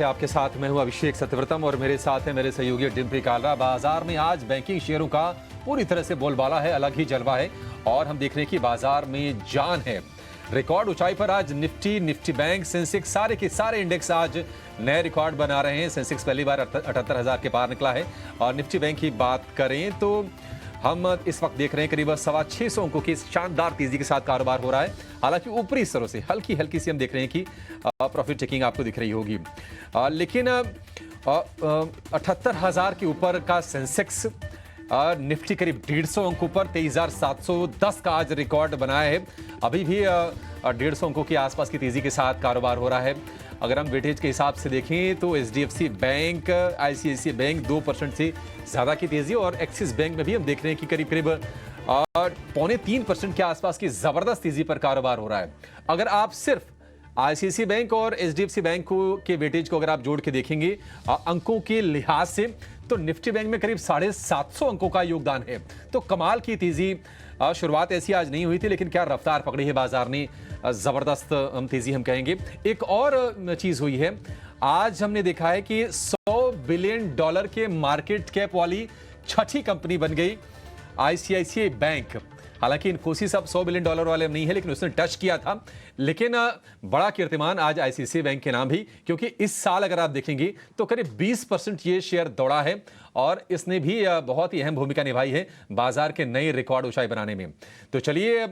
आपके साथ मैं हूं अभिषेक सत्यव्रतम और मेरे साथ है मेरे सहयोगी डिम्पी कालरा। बाजार में आज बैंकिंग शेयरों का पूरी तरह से बोलबाला है, अलग ही जलवा है और हम देख रहे हैं कि बाजार में जान है। रिकॉर्ड ऊंचाई पर आज निफ्टी बैंक, सेंसेक्स सारे के सारे इंडेक्स आज नए रिकॉर्ड बना रहे हैं। सेंसेक्स पहली बार 78,000 के पार निकला है और निफ्टी बैंक की बात करें तो हम इस वक्त देख रहे हैं करीब 625 अंकों की शानदार तेजी के साथ कारोबार हो रहा है। हालांकि ऊपरी स्तरों से हल्की हल्की सी हम देख रहे हैं कि प्रॉफिट टेकिंग आपको दिख रही होगी, लेकिन 78,000 के ऊपर का सेंसेक्स, निफ्टी करीब 150 अंकों पर 23,710 का आज रिकॉर्ड बनाया है। अभी भी 150 अंकों के आसपास की तेजी के साथ कारोबार हो रहा है। अगर हम वेटेज के हिसाब से देखें तो एचडीएफसी बैंक, आईसीआईसीआई बैंक 2% से ज़्यादा की तेजी और एक्सिस बैंक में भी हम देख रहे हैं कि करीब करीब 2.25% के आसपास की ज़बरदस्त तेजी पर कारोबार हो रहा है। अगर आप सिर्फ आईसीआईसीआई बैंक और एचडीएफसी बैंक के वेटेज को अगर आप जोड़ के देखेंगे अंकों के लिहाज से तो निफ्टी बैंक में करीब 750 अंकों का योगदान है। तो कमाल की तेजी, शुरुआत ऐसी आज नहीं हुई थी लेकिन क्या रफ्तार पकड़ी है बाजार ने, जबरदस्त तेजी हम कहेंगे। एक और चीज हुई है, आज हमने देखा है कि $100 बिलियन के मार्केट कैप वाली छठी कंपनी बन गई आईसीआईसीआई बैंक। हालांकि इन्फोसिस अब $100 बिलियन वाले नहीं है लेकिन उसने टच किया था। लेकिन बड़ा कीर्तिमान आज आईसीआईसीआई बैंक के नाम भी, क्योंकि इस साल अगर आप देखेंगे तो करीब 20% ये शेयर दौड़ा है और इसने भी बहुत ही अहम भूमिका निभाई है बाजार के नए रिकॉर्ड ऊंचाई बनाने में। तो चलिए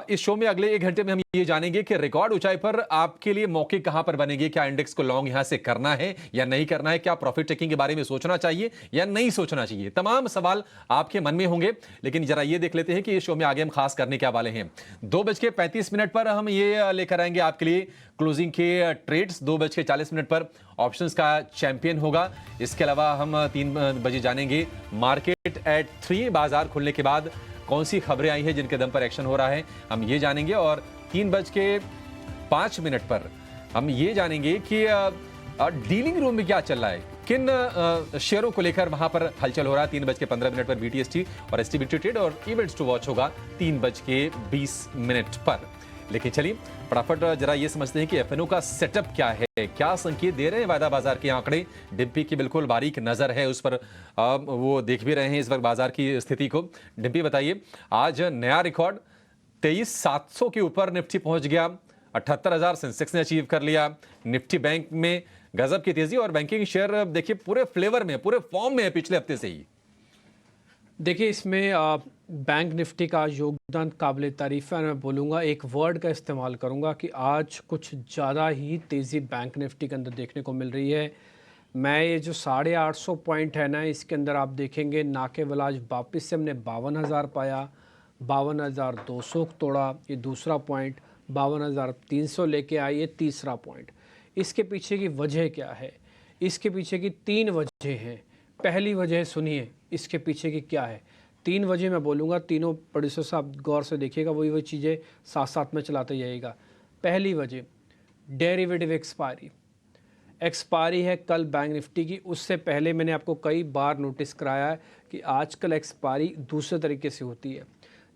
इस शो में अगले 1 घंटे में हम ये जानेंगे कि रिकॉर्ड ऊंचाई पर आपके लिए मौके कहां पर बनेंगे, क्या इंडेक्स को लॉन्ग यहां से करना है या नहीं करना है, क्या प्रॉफिट टेकिंग के बारे में सोचना चाहिए या नहीं सोचना चाहिए। तमाम सवाल आपके मन में होंगे, लेकिन जरा ये देख लेते हैं कि इस शो में आगे हम खास करने क्या वाले हैं। 2:35 पर हम ये लेकर आएंगे आपके लिए क्लोजिंग के ट्रेड्स। 2:40 पर ऑप्शंस का चैंपियन होगा। इसके अलावा हम 3 बजे जानेंगे मार्केट एट 3, बाजार खुलने के बाद कौन सी खबरें आई हैं जिनके दम पर एक्शन हो रहा है, हम ये जानेंगे। और 3:05 पर हम ये जानेंगे कि डीलिंग रूम में क्या चल रहा है, किन शेयरों को लेकर वहां पर हलचल हो रहा है। 3:15 पर बीटीएसटी और एसटीबीटी ट्रेड और इवेंट्स टू वॉच होगा 3:20 पर। लेकिन चलिए फटाफट जरा ये समझते हैं कि एफएनओ का सेटअप क्या है, क्या संकेत दे रहे हैं वायदा बाजार के आंकड़े। डिम्पी की बिल्कुल बारीक नजर है उस पर, वो देख भी रहे हैं इस वक्त बाजार की स्थिति को। डिम्पी बताइए, आज नया रिकॉर्ड 23,700 के ऊपर निफ्टी पहुंच गया, 78,000 सेंसेक्स ने अचीव कर लिया। निफ्टी बैंक में गजब की तेजी और बैंकिंग शेयर देखिए पूरे फ्लेवर में, पूरे फॉर्म में है पिछले हफ्ते से ही। देखिए इसमें बैंक निफ्टी का योगदान काबिल तारीफ़ है। मैं बोलूँगा, एक वर्ड का इस्तेमाल करूँगा कि आज कुछ ज़्यादा ही तेज़ी बैंक निफ्टी के अंदर देखने को मिल रही है। मैं ये जो 850 पॉइंट है ना, इसके अंदर आप देखेंगे ना केवल आज वापस से हमने 52,000 पाया, 52,200 तोड़ा, ये दूसरा पॉइंट, 52,300 लेके आए, ये तीसरा पॉइंट। इसके पीछे की वजह क्या है? इसके पीछे की 3 वजह हैं। पहली वजह सुनिए इसके पीछे की क्या है। 3 वजह मैं बोलूँगा, तीनों प्रोड्यूसर साहब गौर से देखिएगा, वही चीज़ें साथ साथ में चलाते जाइएगा। पहली वजह, डेरिवेटिव एक्सपायरी है कल बैंक निफ्टी की। उससे पहले मैंने आपको कई बार नोटिस कराया है कि आजकल एक्सपायरी दूसरे तरीके से होती है।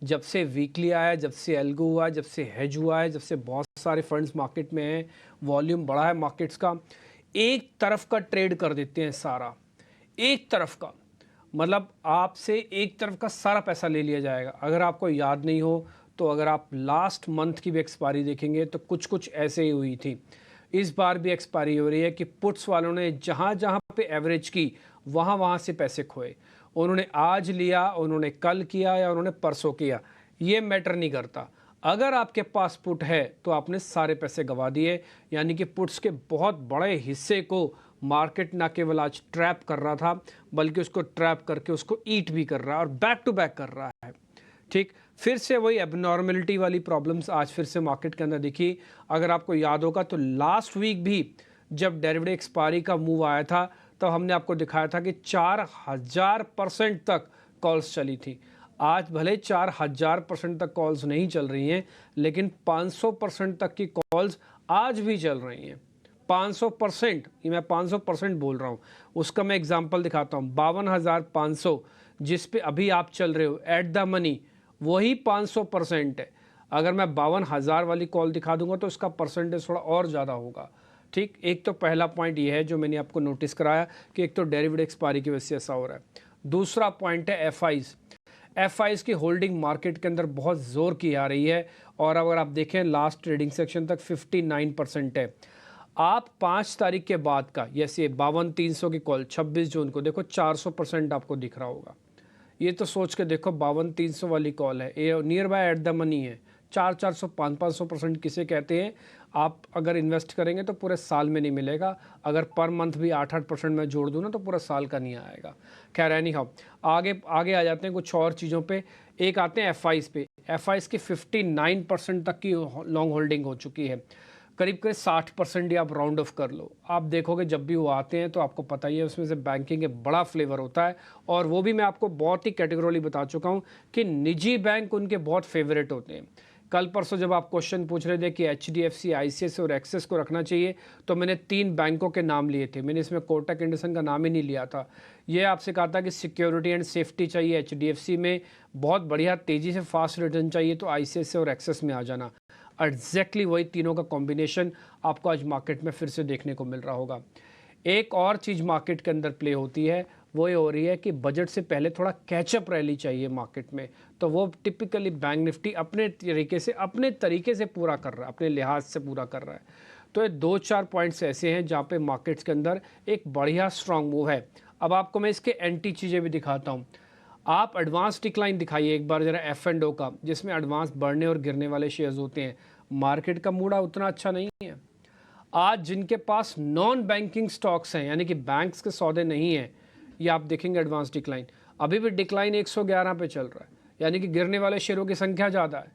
जब से वीकली आया है, जब से एल्गो हुआ है, जब से हेज हुआ है, जब से बहुत सारे फंड्स मार्केट में हैं, वॉल्यूम बढ़ा है मार्केट्स का, एक तरफ का ट्रेड कर देते हैं सारा, एक तरफ का, मतलब आपसे एक तरफ का सारा पैसा ले लिया जाएगा। अगर आपको याद नहीं हो तो अगर आप लास्ट मंथ की भी एक्सपायरी देखेंगे तो कुछ ऐसे ही हुई थी। इस बार भी एक्सपायरी हो रही है कि पुट्स वालों ने जहाँ जहाँ पे एवरेज की वहाँ से पैसे खोए। उन्होंने आज लिया, उन्होंने कल किया या उन्होंने परसों किया, ये मैटर नहीं करता। अगर आपके पास पुट है तो आपने सारे पैसे गंवा दिए। यानी कि पुट्स के बहुत बड़े हिस्से को मार्केट ना केवल आज ट्रैप कर रहा था बल्कि उसको ट्रैप करके उसको ईट भी कर रहा है और बैक टू बैक कर रहा है। ठीक, फिर से वही एबनॉर्मलिटी वाली प्रॉब्लम्स आज फिर से मार्केट के अंदर दिखी। अगर आपको याद होगा तो लास्ट वीक भी जब डेरिवेटिव एक्सपायरी का मूव आया था तो हमने आपको दिखाया था कि 4,000% तक कॉल्स चली थी। आज भले 4,000% तक कॉल्स नहीं चल रही हैं, लेकिन 500% तक की कॉल्स आज भी चल रही हैं। 500%, ये मैं 500% बोल रहा हूँ। उसका मैं एग्जांपल दिखाता हूँ। 52,500 जिस पे अभी आप चल रहे हो एट द मनी, वही 500% है। अगर मैं 52,000 वाली कॉल दिखा दूंगा तो इसका परसेंटेज थोड़ा और ज़्यादा होगा। ठीक, एक तो पहला पॉइंट ये है जो मैंने आपको नोटिस कराया कि एक तो डेरिवेटिव एक्सपायरी की वजह से ऐसा हो रहा है। दूसरा पॉइंट है एफआईज की होल्डिंग मार्केट के अंदर बहुत ज़ोर की आ रही है और अगर आप देखें लास्ट ट्रेडिंग सेक्शन तक 59% है। आप 5 तारीख के बाद का जैसे 52,300 की कॉल 26 जून को देखो 400% आपको दिख रहा होगा। ये तो सोच के देखो 52,300 वाली कॉल है, ये near by at the money है। 400 500% किसे कहते हैं। आप अगर इन्वेस्ट करेंगे तो पूरे साल में नहीं मिलेगा, अगर पर मंथ भी 8% मैं जोड़ दूँ ना तो पूरा साल का नहीं आएगा। खैर एनी हाउ, आगे आगे आ जाते हैं कुछ और चीज़ों पे। एक आते हैं एफआईज पे। एफआईज की 59% तक की लॉन्ग होल्डिंग हो चुकी है, करीब करीब 60% ही आप राउंड ऑफ कर लो। आप देखोगे जब भी वो आते हैं तो आपको पता ही है उसमें से बैंकिंग एक बड़ा फ्लेवर होता है, और वो भी मैं आपको बहुत ही कैटेगोरली बता चुका हूँ कि निजी बैंक उनके बहुत फेवरेट होते हैं। कल परसों जब आप क्वेश्चन पूछ रहे थे कि एचडीएफसी, आईसीआईसीआई और एक्सिस को रखना चाहिए, तो मैंने 3 बैंकों के नाम लिए थे। मैंने इसमें कोटक इंडसन का नाम ही नहीं लिया था। ये आपसे कहा था कि सिक्योरिटी एंड सेफ्टी चाहिए एचडीएफसी में, बहुत बढ़िया तेज़ी से फास्ट रिटर्न चाहिए तो आईसीआईसीआई और एक्सिस में आ जाना। एग्जैक्टली वही तीनों का कॉम्बिनेशन आपको आज मार्केट में फिर से देखने को मिल रहा होगा। एक और चीज़ मार्केट के अंदर प्ले होती है, वो ये हो रही है कि बजट से पहले थोड़ा कैचअप रैली चाहिए मार्केट में, तो वो टिपिकली बैंक निफ्टी अपने तरीके से पूरा कर रहा है, अपने लिहाज से पूरा कर रहा है। तो ये 2-4 पॉइंट्स ऐसे हैं जहाँ पे मार्केट्स के अंदर एक बढ़िया स्ट्रांग मूव है। अब आपको मैं इसके एंटी चीज़ें भी दिखाता हूँ। आप एडवांस डिक्लाइन दिखाइए एक बार ज़रा F&O का, जिसमें एडवांस बढ़ने और गिरने वाले शेयर्स होते हैं। मार्केट का मूड उतना अच्छा नहीं है। आज जिनके पास नॉन बैंकिंग स्टॉक्स हैं, यानी कि बैंक्स के सौदे नहीं हैं, ये आप देखेंगे एडवांस डिक्लाइन, अभी भी डिक्लाइन 111 पे चल रहा है, यानी कि गिरने वाले शेयरों की संख्या ज़्यादा है।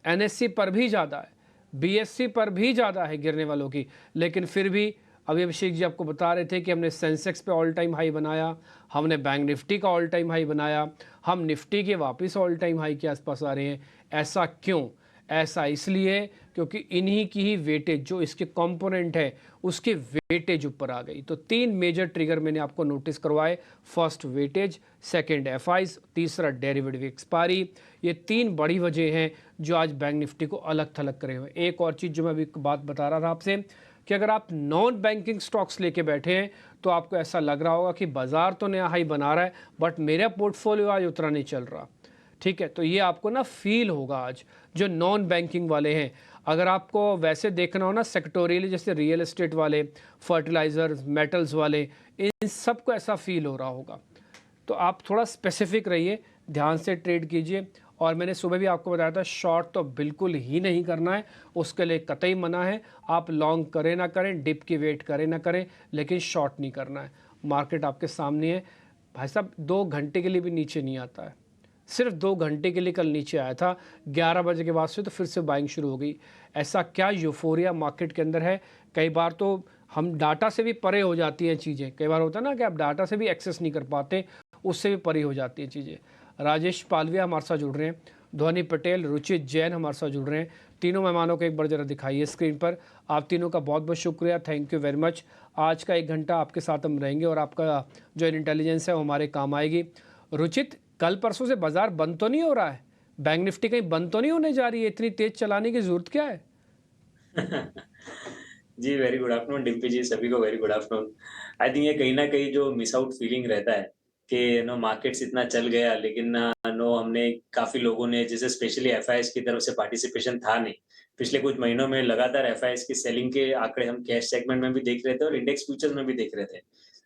एनएससी पर भी ज़्यादा है, बीएससी पर भी ज़्यादा है गिरने वालों की, लेकिन फिर भी अभी अभिषेक जी आपको बता रहे थे कि हमने सेंसेक्स पे ऑल टाइम हाई बनाया, हमने बैंक निफ्टी का ऑल टाइम हाई बनाया, हम निफ्टी के वापस ऑल टाइम हाई के आसपास आ रहे हैं। ऐसा क्यों? ऐसा इसलिए क्योंकि इन्हीं की ही वेटेज, जो इसके कंपोनेंट है उसकी वेटेज ऊपर आ गई। तो 3 मेजर ट्रिगर मैंने आपको नोटिस करवाए। फर्स्ट वेटेज, सेकंड एफआईज, तीसरा डेरिवेटिव एक्सपायरी। ये 3 बड़ी वजह हैं जो आज बैंक निफ्टी को अलग थलग करे हुए। एक और चीज़ जो मैं अभी बात बता रहा था आपसे कि अगर आप नॉन बैंकिंग स्टॉक्स लेके बैठे हैं तो आपको ऐसा लग रहा होगा कि बाजार तो नया हाई बना रहा है बट मेरा पोर्टफोलियो आज उतना नहीं चल रहा। ठीक है, तो ये आपको ना फील होगा आज जो नॉन बैंकिंग वाले हैं। अगर आपको वैसे देखना हो ना सेक्टोरियली, जैसे रियल एस्टेट वाले, फर्टिलाइजर्स, मेटल्स वाले, इन सबको ऐसा फील हो रहा होगा। तो आप थोड़ा स्पेसिफिक रहिए, ध्यान से ट्रेड कीजिए। और मैंने सुबह भी आपको बताया था शॉर्ट तो बिल्कुल ही नहीं करना है, उसके लिए कतई मना है। आप लॉन्ग करें ना करें, डिप की वेट करें ना करें, लेकिन शॉर्ट नहीं करना है। मार्केट आपके सामने है भाई साहब, 2 घंटे के लिए भी नीचे नहीं आता है, सिर्फ 2 घंटे के लिए कल नीचे आया था। 11 बजे के बाद से तो फिर से बाइंग शुरू हो गई। ऐसा क्या यूफोरिया मार्केट के अंदर है। कई बार तो हम डाटा से भी परे हो जाती हैं चीज़ें। कई बार होता है ना कि आप डाटा से भी एक्सेस नहीं कर पाते, उससे भी परे हो जाती हैं चीज़ें। राजेश पालविया हमारे साथ जुड़ रहे हैं, ध्वनि पटेल, रुचित जैन हमारे साथ जुड़ रहे हैं। तीनों मेहमानों को एक बार जरा दिखाइए स्क्रीन पर। आप तीनों का बहुत बहुत शुक्रिया, थैंक यू वेरी मच। आज का 1 घंटा आपके साथ हम रहेंगे और आपका जो इंटेलिजेंस है वो हमारे काम आएगी। रुचित, कल परसों से बाजार बंद तो नहीं हो रहा है? बैंक निफ्टी कहीं बंद तो नहीं होने जा रही है? इतनी तेज चलाने की जरूरत क्या है? जी, वेरी गुड आफ्टरनून डिम्पी जी, सभी को very good afternoon. I think ये कहीं न कहीं जो मिस आउट फीलिंग रहता है कि मार्केट्स इतना चल गया लेकिन हमने काफ़ी लोगों ने जैसे स्पेशली एफआईएस की तरफ से पार्टिसिपेशन था नहीं। पिछले कुछ महीनों में लगातार एफआईएस की सेलिंग के आंकड़े हम कैश सेगमेंट में भी देख रहे थे और इंडेक्स फ्यूचर्स में भी देख रहे थे।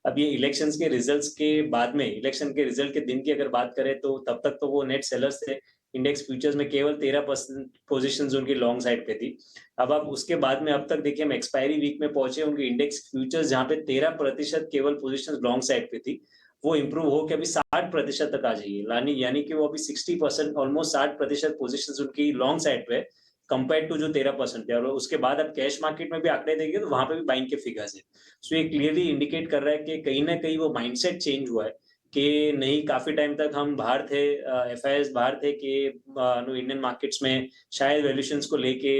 अब ये इलेक्शंस के रिजल्ट्स के बाद में, इलेक्शन के रिजल्ट के दिन की अगर बात करें तो तब तक तो वो नेट सेलर्स थे। इंडेक्स फ्यूचर्स में केवल 13% पोज़ीशंस उनकी लॉन्ग साइड पे थी। अब आप उसके बाद में अब तक देखिए हम एक्सपायरी वीक में पहुंचे, उनके इंडेक्स फ्यूचर्स जहां पे 13% केवल पोजीशन लॉन्ग साइड पे थी, वो इंप्रूव होकर अभी 60% तक आ जाइए। यानी कि वो अभी 60%, ऑलमोस्ट 60% पोजीशन उनकी लॉन्ग साइड पे कंपेयर टू जो 13% थे। और उसके बाद अब कैश मार्केट में भी आंकड़े देंगे तो वहां पे भी बाइंग के फिगर्स है। सो ये क्लियरली इंडिकेट कर रहा है कि कहीं ना कहीं वो माइंडसेट चेंज हुआ है कि नहीं, काफी टाइम तक हम बाहर थे, एफआईएस बाहर थे कि इंडियन मार्केट्स में शायद वैल्यूएशंस को लेके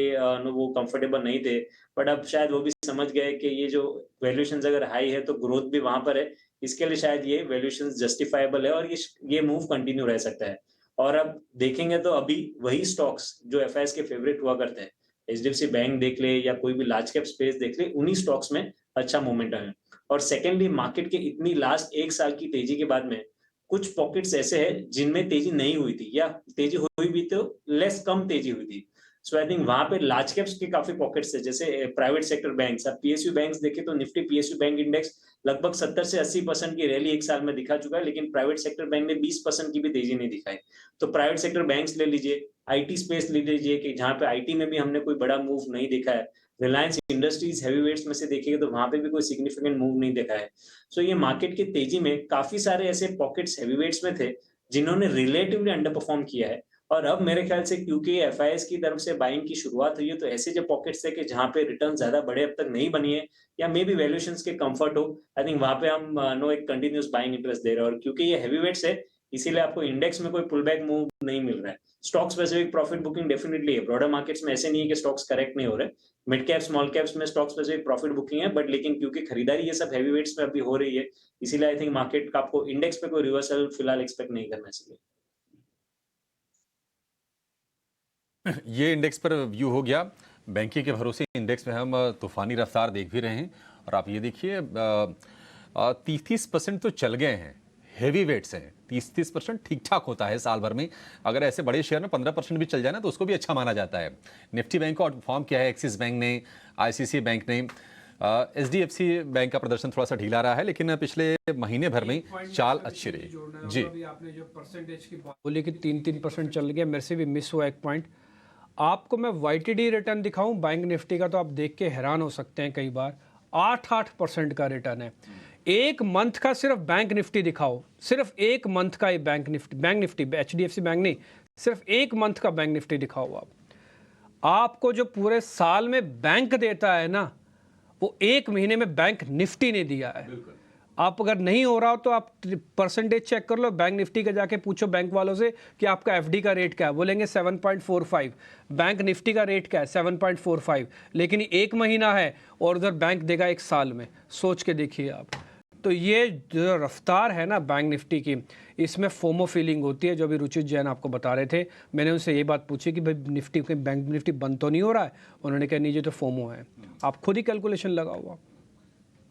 वो कंफर्टेबल नहीं थे। बट अब शायद वो भी समझ गए कि ये जो वैल्यूएशंस अगर हाई है तो ग्रोथ भी वहां पर है, इसके लिए शायद ये वैल्यूएशंस जस्टिफाइबल है और ये मूव कंटिन्यू रह सकता है। और अब देखेंगे तो अभी वही स्टॉक्स जो एफआईएस के फेवरेट हुआ करते हैं, एचडीएफसी बैंक देख ले या कोई भी लार्ज कैप स्पेस देख ले, उन्हीं स्टॉक्स में अच्छा मोमेंटम है। और सेकेंडली मार्केट के इतनी लास्ट 1 साल की तेजी के बाद में कुछ पॉकेट्स ऐसे हैं जिनमें तेजी नहीं हुई थी या तेजी हुई भी तो लेस कम तेजी हुई थी। सो आई थिंक वहां पे लार्ज कैप्स के काफी पॉकेट्स है, जैसे प्राइवेट सेक्टर बैंक्स। अब पीएसयू बैंक्स देखे तो निफ्टी पीएसयू बैंक इंडेक्स लगभग 70 से 80% की रैली 1 साल में दिखा चुका है, लेकिन प्राइवेट सेक्टर बैंक ने 20% की भी तेजी नहीं दिखाई। तो प्राइवेट सेक्टर बैंक्स ले लीजिए, आईटी स्पेस ले लीजिए कि जहां पे आईटी में भी हमने कोई बड़ा मूव नहीं देखा है। रिलायंस इंडस्ट्रीज हैवीवेट्स में से देखिएगा तो वहां पे भी कोई सिग्निफिकेंट मूव नहीं देखा है। सो ये मार्केट की तेजी में काफी सारे ऐसे पॉकेट्स हैवीवेट्स में थे जिन्होंने रिलेटिवली अंडर परफॉर्म किया है। और अब मेरे ख्याल से क्योंकि एफआईएस की तरफ से बाइंग की शुरुआत हुई है, तो ऐसे जो पॉकेट्स थे कि जहां पे रिटर्न ज्यादा बड़े अब तक नहीं बनी है या मे बी वैल्यूएशंस के कंफर्ट हो, आई थिंक वहां पे हम नो एक कंटिन्यूस बाइंग इंटरेस्ट दे रहे हैं। और क्योंकि ये हैवीवेट्स है, इसीलिए आपको इंडेक्स में कोई पुल बैक मूव नहीं मिल रहा है। Stock specific profit booking definitely है। ब्रॉडर मार्केट्स में ऐसे नहीं है कि स्टॉक्स करेक्ट नहीं हो रहे। मिड कैप स्मॉल कैप्स में स्टॉक स्पेसिफिक प्रॉफिट बुकिंग है, बट लेकिन क्योंकि खरीदारी ये सब हैवीवेट्स में अभी हो रही है, इसीलिए आई थिंक मार्केट का आपको इंडेक्स पे कोई रिवर्सल फिलहाल एक्सपेक्ट नहीं करना चाहिए। ये इंडेक्स पर व्यू हो गया। बैंकिंग के भरोसे इंडेक्स में हम तूफानी रफ्तार देख भी रहे हैं। और आप ये देखिए 30% तो चल गए हैं, हेवी वेट्स हैं। 30% ठीक ठाक होता है साल भर में। अगर ऐसे बड़े शेयर में 15% भी चल जाए ना तो उसको भी अच्छा माना जाता है। निफ्टी बैंक को आउटपरफॉर्म किया है एक्सिस बैंक ने, आईसीसी बैंक ने। एचडीएफसी बैंक का प्रदर्शन थोड़ा सा ढीला रहा है, लेकिन पिछले महीने भर में चाल अच्छी रही जी। अभी आपने जो परसेंटेज की बात बोली कि 3% चल गया, मेरे से भी मिस हुआ एक पॉइंट। आपको मैं वाईटीडी रिटर्न दिखाऊं बैंक निफ्टी का, तो आप देख के हैरान हो सकते हैं। कई बार 8% का रिटर्न है। एक मंथ का सिर्फ बैंक निफ्टी दिखाओ, सिर्फ एक मंथ का ये बैंक निफ्टी एचडीएफसी बैंक नहीं, सिर्फ एक मंथ का बैंक निफ्टी दिखाओ आप। आपको जो पूरे साल में बैंक देता है ना, वो एक महीने में बैंक निफ्टी ने दिया है। आप अगर नहीं हो रहा हो तो आप परसेंटेज चेक कर लो, बैंक निफ्टी का जाके पूछो बैंक वालों से कि आपका एफडी का रेट क्या है, बोलेंगे 7.45। बैंक निफ्टी का रेट क्या है, 7.45। लेकिन एक महीना है और उधर बैंक देगा एक साल में। सोच के देखिए आप। तो ये जो रफ्तार है ना बैंक निफ्टी की, इसमें फोमो फीलिंग होती है, जो अभी रुचित जैन आपको बता रहे थे। मैंने उनसे ये बात पूछी कि भाई निफ्टी बैंक निफ्टी बंद तो नहीं हो रहा है। उन्होंने कहा नहीं, ये तो फोमो है। आप खुद ही कैलकुलेशन लगाओ।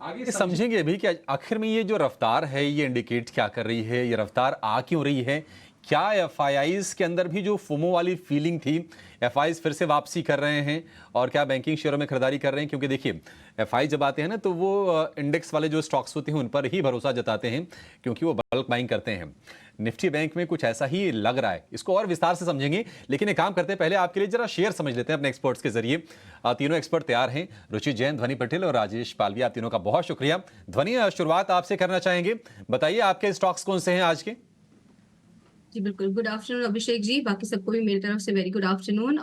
आगे समझेंगे अभी कि आखिर में ये जो रफ्तार है ये इंडिकेट क्या कर रही है, ये रफ्तार आ क्यों रही है। क्या एफआईआईज के अंदर भी जो फोमो वाली फीलिंग थी, एफआईज फिर से वापसी कर रहे हैं और क्या बैंकिंग शेयरों में खरीदारी कर रहे हैं। क्योंकि देखिए एफआई जब आते हैं ना तो वो इंडेक्स वाले जो स्टॉक्स होते हैं उन पर ही भरोसा जताते हैं, क्योंकि वो बल्क बाइंग करते हैं। निफ्टी बैंक में कुछ ऐसा ही लग रहा है। इसको और विस्तार से समझेंगे, लेकिन एक काम करते हैं, पहले आपके लिए जरा शेयर समझ लेते हैं अपने एक्सपर्ट्स के जरिए। तीनों एक्सपर्ट तैयार हैं, रुचित जैन, ध्वनि पटेल और राजेश पालवी। आप तीनों का बहुत शुक्रिया। ध्वनि, शुरुआत आपसे करना चाहेंगे, बताइए आपके स्टॉक्स कौन से हैं आज के। जी बिल्कुल, गुड आफ्टरनून अभिषेक जी, बाकी सबको भी मेरी तरफ से वेरी गुड आफ्टरनून।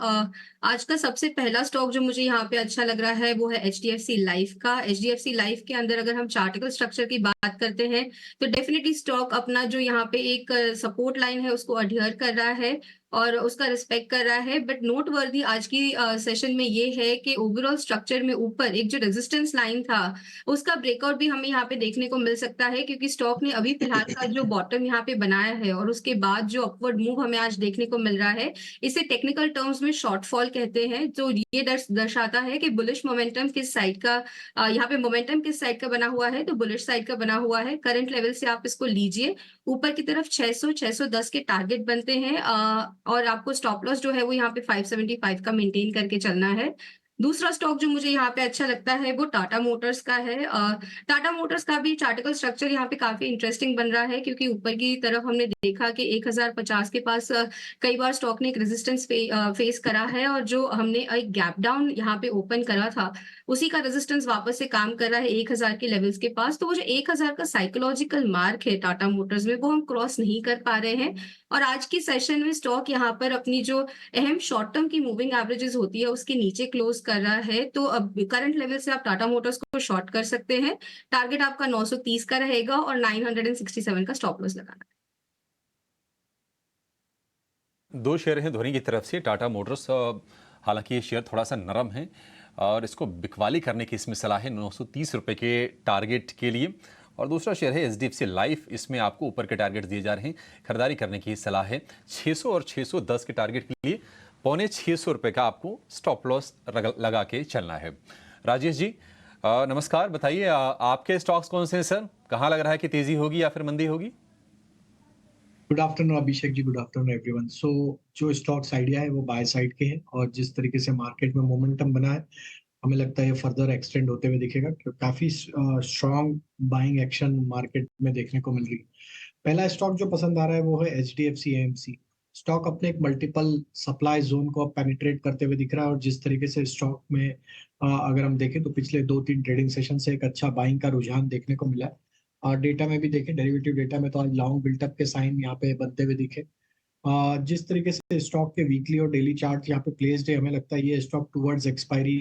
आज का सबसे पहला स्टॉक जो मुझे यहाँ पे अच्छा लग रहा है वो है एचडीएफसी लाइफ का। एचडीएफसी लाइफ के अंदर अगर हम चार्टिकल स्ट्रक्चर की बात करते हैं तो डेफिनेटली स्टॉक अपना जो यहाँ पे एक सपोर्ट लाइन है उसको अडहियर कर रहा है और उसका रिस्पेक्ट कर रहा है। बट नोट वर्दी आज की सेशन में ये है कि ओवरऑल स्ट्रक्चर में ऊपर एक जो रेजिस्टेंस लाइन था उसका ब्रेकआउट भी हमें यहाँ पे देखने को मिल सकता है, क्योंकि स्टॉक ने अभी फिलहाल का जो बॉटम यहाँ पे बनाया है और उसके बाद जो अपवर्ड मूव हमें आज देखने को मिल रहा है, इसे टेक्निकल टर्म्स में शॉर्टफॉल कहते हैं। तो ये दर्शाता है कि बुलिश मोमेंटम किस साइड का, यहाँ पे मोमेंटम किस साइड का बना हुआ है, तो बुलिश साइड का बना हुआ है। करंट लेवल से आप इसको लीजिए, ऊपर की तरफ 600-610 के टारगेट बनते हैं और आपको स्टॉप लॉस जो है वो यहाँ पे 575 का मेंटेन करके चलना है। दूसरा स्टॉक जो मुझे यहाँ पे अच्छा लगता है वो टाटा मोटर्स का है। टाटा मोटर्स का भी चार्टिकल स्ट्रक्चर यहाँ पे काफी इंटरेस्टिंग बन रहा है, क्योंकि ऊपर की तरफ हमने देखा कि 1050 के पास कई बार स्टॉक ने एक रेजिस्टेंस फेस करा है और जो हमने एक गैप डाउन यहाँ पे ओपन करा था उसी का रेजिस्टेंस वापस से काम कर रहा है 1000 के लेवल्स के पास। तो वो जो 1000 का साइकोलॉजिकल मार्क है टाटा मोटर्स में वो हम क्रॉस नहीं कर पा रहे हैं। और आज की सेशन में स्टॉक यहाँ पर अपनी जो अहम शॉर्ट टर्म की मूविंग एवरेजेस होती है उसके नीचे क्लोज कर रहा है। तो अब करंट लेवल से आप टाटा मोटर्स को शॉर्ट कर सकते हैं। टारगेट आपका 930 का रहेगा और 967 का स्टॉप लॉस लगाना है। दो शेयर हैं ध्वनि की तरफ से, टाटा मोटर्स। हालांकि ये शेयर थोड़ा सा नरम है और इसको बिकवाली करने की इसमें सलाह है 930 रुपए के टारगेट के लिए। और दूसरा शेयर है एचडीएफसी लाइफ, इसमें आपको ऊपर के टारगेट दिए जा रहे हैं, खरीदारी करने की सलाह है 600 और 610 के टारगेट के लिए। ₹650 का आपको स्टॉप लॉस लगा के चलना है। राजेश जी नमस्कार, बताइए आपके स्टॉक्स कौन से हैं सर? कहाँ लग रहा है कि तेजी होगी या फिर मंदी होगी? Good afternoon Abhishek ji, good afternoon everyone. सो जो स्टॉक्स आइडिया है वो बाय साइड के हैं और जिस तरीके से मार्केट में मोमेंटम बना है हमें लगता है ये फर्दर एक्सटेंड होते हुए दिखेगा क्योंकि काफी स्ट्रॉन्ग बाइंग एक्शन मार्केट में देखने को मिल रही है। पहला स्टॉक जो पसंद आ रहा है वो है HDFC AMC। स्टॉक अपने एक मल्टीपल सप्लाई जोन को पेनिट्रेट करते हुए दिख रहा है और जिस तरीके से स्टॉक में अगर हम देखें तो पिछले 2-3 ट्रेडिंग सेशन से एक अच्छा बाइंग का रुझान देखने को मिला है। और डेटा में भी देखें, डेरिवेटिव डेटा में तो आज लॉन्ग बिल्टअप के साइन यहाँ पे बनते हुए दिखे। जिस तरीके से स्टॉक के वीकली और डेली चार्ट यहाँ पे प्लेस्ड है, हमें लगता है ये stock towards expiry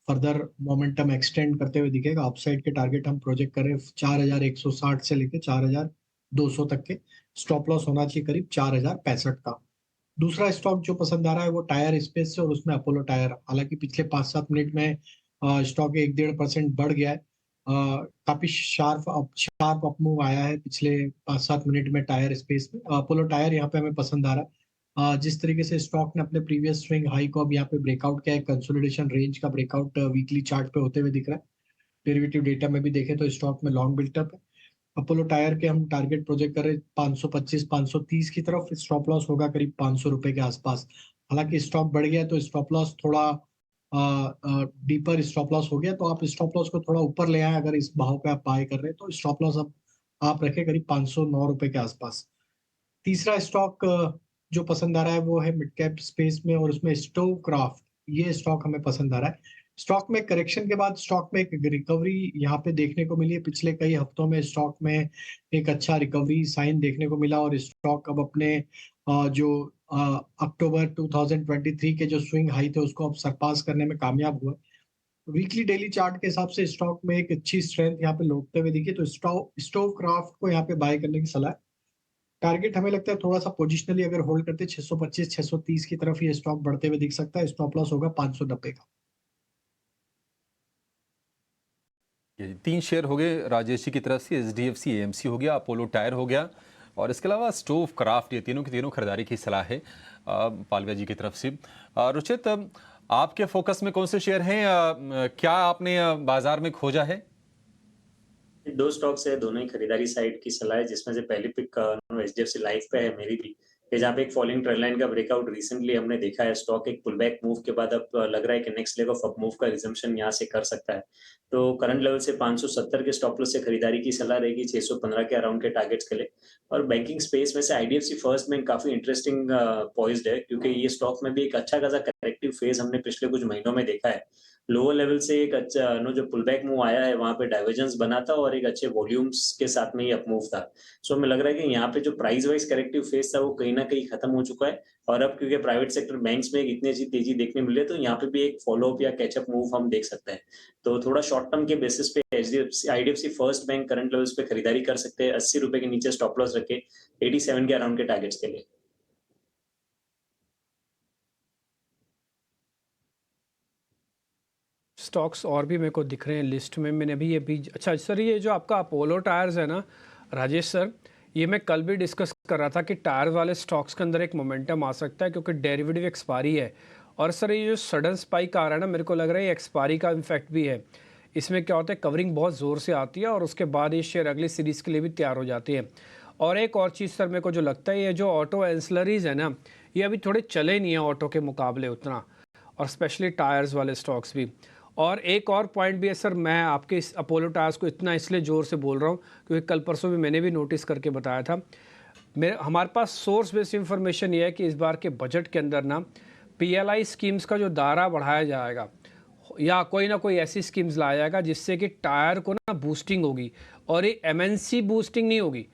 further momentum extend करते हुए दिखेगा। अपसाइड के टारगेट हम प्रोजेक्ट कर रहे हैं 4160 से लेकर 4200 तक के। स्टॉप लॉस होना चाहिए करीब 4065 का। दूसरा स्टॉक जो पसंद आ रहा है वो टायर स्पेस से और उसमें अपोलो टायर। हालांकि पिछले 5-7 मिनट में स्टॉक 1-1.5% बढ़ गया है। काफी शार्प अप मूव आया है पिछले 5-7 मिनट में टायर स्पेस में। अपोलो टायर यहाँ पे हमें पसंद आ रहा है। जिस तरीके से स्टॉक ने अपने प्रीवियस स्विंग हाई को अब यहाँ पे ब्रेकआउट किया है, कंसोलिडेशन रेंज का ब्रेकआउट वीकली चार्ट पे होते हुए दिख रहा है। डेरिवेटिव डेटा में भी देखें तो स्टॉक में लॉन्ग बिल्टअप है। अपोलो टायर के हम टारगेट प्रोजेक्ट कर रहे हैं 525-530 की तरफ। स्टॉप लॉस होगा करीब ₹500 के आसपास। हालांकि स्टॉक बढ़ गया तो स्टॉप लॉस थोड़ा डीपर स्टॉप लॉस हो गया, तो आप स्टॉप लॉस को थोड़ा ऊपर ले आए। अगर इस भाव पे आप बाय कर रहे हैं तो स्टॉप लॉस अब आप रखें करीब ₹509 के आसपास। तीसरा स्टॉक जो पसंद आ रहा है वो है मिड कैप स्पेस में और उसमें स्टोव क्राफ्ट। ये स्टॉक हमें पसंद आ रहा है। स्टॉक में करेक्शन के बाद स्टॉक में एक रिकवरी यहाँ पे देखने को मिली है। पिछले कई हफ्तों में स्टॉक में एक अच्छा रिकवरी साइन देखने को मिला और स्टॉक अब अपने जो अक्टूबर 2023 के जो स्विंग हाई थे उसको अब सरपास करने में कामयाब हुआ। वीकली डेली चार्ट के हिसाब से स्टॉक में एक अच्छी स्ट्रेंथ यहाँ पे लौटते हुए दिखी, तो स्टोव क्राफ्ट को यहाँ पे बाय करने की सलाह। टारगेट हमें लगता है थोड़ा सा पोजिशनली अगर होल्ड करते 625-630 की तरफ ये स्टॉक बढ़ते हुए दिख सकता है। स्टॉप लॉस होगा 590 का। ये 3 शेयर हो गए राजेश जी की तरफ से। HDFC AMC हो गया, अपोलो टायर हो गया और इसके अलावा स्टोव क्राफ्ट। ये तीनों की तीनों खरीदारी की सलाह है पालविया जी की तरफ से। रुचित, आपके फोकस में कौन से शेयर हैं? क्या आपने बाजार में खोजा है? 2 स्टॉक्स है, दोनों ही खरीदारी साइड की सलाह है, जिसमें से पहली पिक HDFC लाइफ पे है मेरी भी, कि जहाँ पे एक फॉलिंग ट्रेंड लाइन का ब्रेकआउट रिसेंटली हमने देखा है। स्टॉक एक पुलबैक मूव के बाद अब लग रहा है कि next leg of up move का रिजम्पशन यहाँ से कर सकता है। तो करंट लेवल से 570 के स्टॉप लॉस से खरीदारी की सलाह रहेगी, 615 के अराउंड के टारगेट्स के लिए। और बैंकिंग स्पेस में से IDFC फर्स्ट बैंक काफी इंटरेस्टिंग पॉइज्ड है, क्योंकि ये स्टॉक में भी एक अच्छा खासा करेक्टिव फेज हमने पिछले कुछ महीनों में देखा है। लोअर लेवल से एक अच्छा जो पुलबैक मूव आया है, वहां पे डाइवर्जेंस बना था और एक अच्छे वॉल्यूम्स के साथ में ये अप मूव था। सो हमें लग रहा है कि यहाँ पे जो प्राइस वाइज करेक्टिव फेज था वो कहीं ना कहीं खत्म हो चुका है। और अब क्योंकि प्राइवेट सेक्टर बैंक्स में इतनी अच्छी तेजी देखने मिली है, तो यहाँ पे भी एक फॉलोअप या कैचअप मूव हम देख सकते हैं। तो थोड़ा शॉर्ट टर्म के बेसिस पे IDFC first bank current levels पे खरीदारी कर सकते हैं। ₹80 के नीचे स्टॉप लॉस रखे, 87 के अराउंड के टारगेट्स के लिए। स्टॉक्स और भी मेरे को दिख रहे हैं लिस्ट में। मैंने अभी अच्छा सर, ये जो आपका अपोलो टायर्स है ना राजेश सर, ये मैं कल भी डिस्कस कर रहा था कि टायर वाले स्टॉक्स के अंदर एक मोमेंटम आ सकता है क्योंकि डेरिवेटिव एक्सपायरी है। और सर ये जो सडन स्पाइक आ रहा है ना, मेरे को लग रहा है ये एक्सपायरी का इम्फेक्ट भी है। इसमें क्या होता है, कवरिंग बहुत ज़ोर से आती है और उसके बाद ये शेयर अगली सीरीज़ के लिए भी तैयार हो जाती है। और एक और चीज़ सर मेरे को जो लगता है, ये जो ऑटो एंसलरीज है ना, ये अभी थोड़े चले नहीं है ऑटो के मुकाबले उतना, और स्पेशली टायर्स वाले स्टॉक्स भी। और एक और पॉइंट भी है सर, मैं आपके इस अपोलो टायर्स को इतना इसलिए ज़ोर से बोल रहा हूँ क्योंकि कल परसों भी मैंने भी नोटिस करके बताया था। हमारे पास सोर्स बेस्ड इंफॉर्मेशन ये है कि इस बार के बजट के अंदर ना PLI स्कीम्स का जो दायरा बढ़ाया जाएगा या कोई ना कोई ऐसी स्कीम्स लाया जाएगा जिससे कि टायर को ना बूस्टिंग होगी। और ये MNC बूस्टिंग नहीं होगी,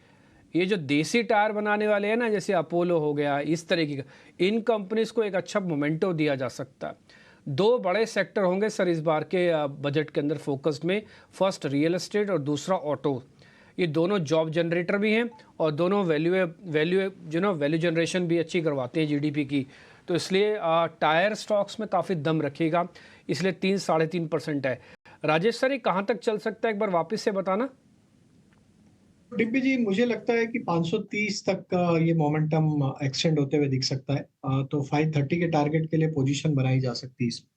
ये जो देसी टायर बनाने वाले हैं ना, जैसे अपोलो हो गया, इस तरीके का, इन कंपनीज को एक अच्छा मोमेंटो दिया जा सकता है। 2 बड़े सेक्टर होंगे सर इस बार के बजट के अंदर फोकस्ड में। फर्स्ट रियल एस्टेट और दूसरा ऑटो। ये दोनों जॉब जनरेटर भी हैं और दोनों वैल्यू जनरेशन भी अच्छी करवाते हैं GDP की। तो इसलिए टायर स्टॉक्स में काफ़ी दम रखिएगा, इसलिए 3-3.5% है। राजेश सर, ये कहाँ तक चल सकता है, एक बार वापस से बताना। डिम्पी जी, मुझे लगता है कि 530 तक का ये मोमेंटम एक्सटेंड होते हुए दिख सकता है। तो 530 के टारगेट के लिए पोजीशन बनाई जा सकती है इसमें।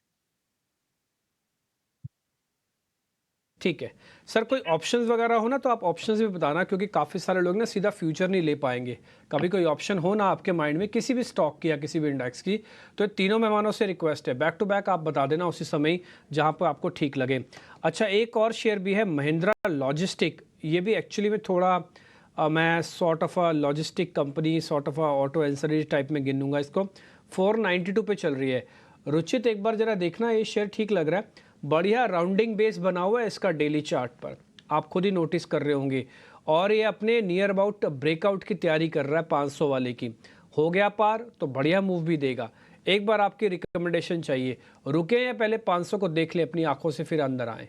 ठीक है सर, कोई ऑप्शंस वगैरह हो ना तो आप ऑप्शंस भी बताना, क्योंकि काफ़ी सारे लोग ना सीधा फ्यूचर नहीं ले पाएंगे। कभी कोई ऑप्शन हो ना आपके माइंड में किसी भी स्टॉक की या किसी भी इंडेक्स की, तो तीनों मेहमानों से रिक्वेस्ट है बैक टू बैक आप बता देना उसी समय जहाँ पर आपको ठीक लगे। अच्छा, एक और शेयर भी है महिंद्रा लॉजिस्टिक, ये भी एक्चुअली में थोड़ा मैं sort of a logistic company, sort of a auto ancillary type में गिनूंगा इसको। 492 पे चल रही है। रुचित एक बार जरा देखना, ये शेयर ठीक लग रहा है, बढ़िया राउंडिंग बेस बना हुआ है इसका डेली चार्ट पर, आप खुद ही नोटिस कर रहे होंगे। और ये अपने नियर अबाउट ब्रेकआउट की तैयारी कर रहा है 500 वाले की, हो गया पार तो बढ़िया मूव भी देगा। एक बार आपकी रिकमेंडेशन चाहिए, रुके या पहले 500 को देख ले अपनी आंखों से फिर अंदर आए।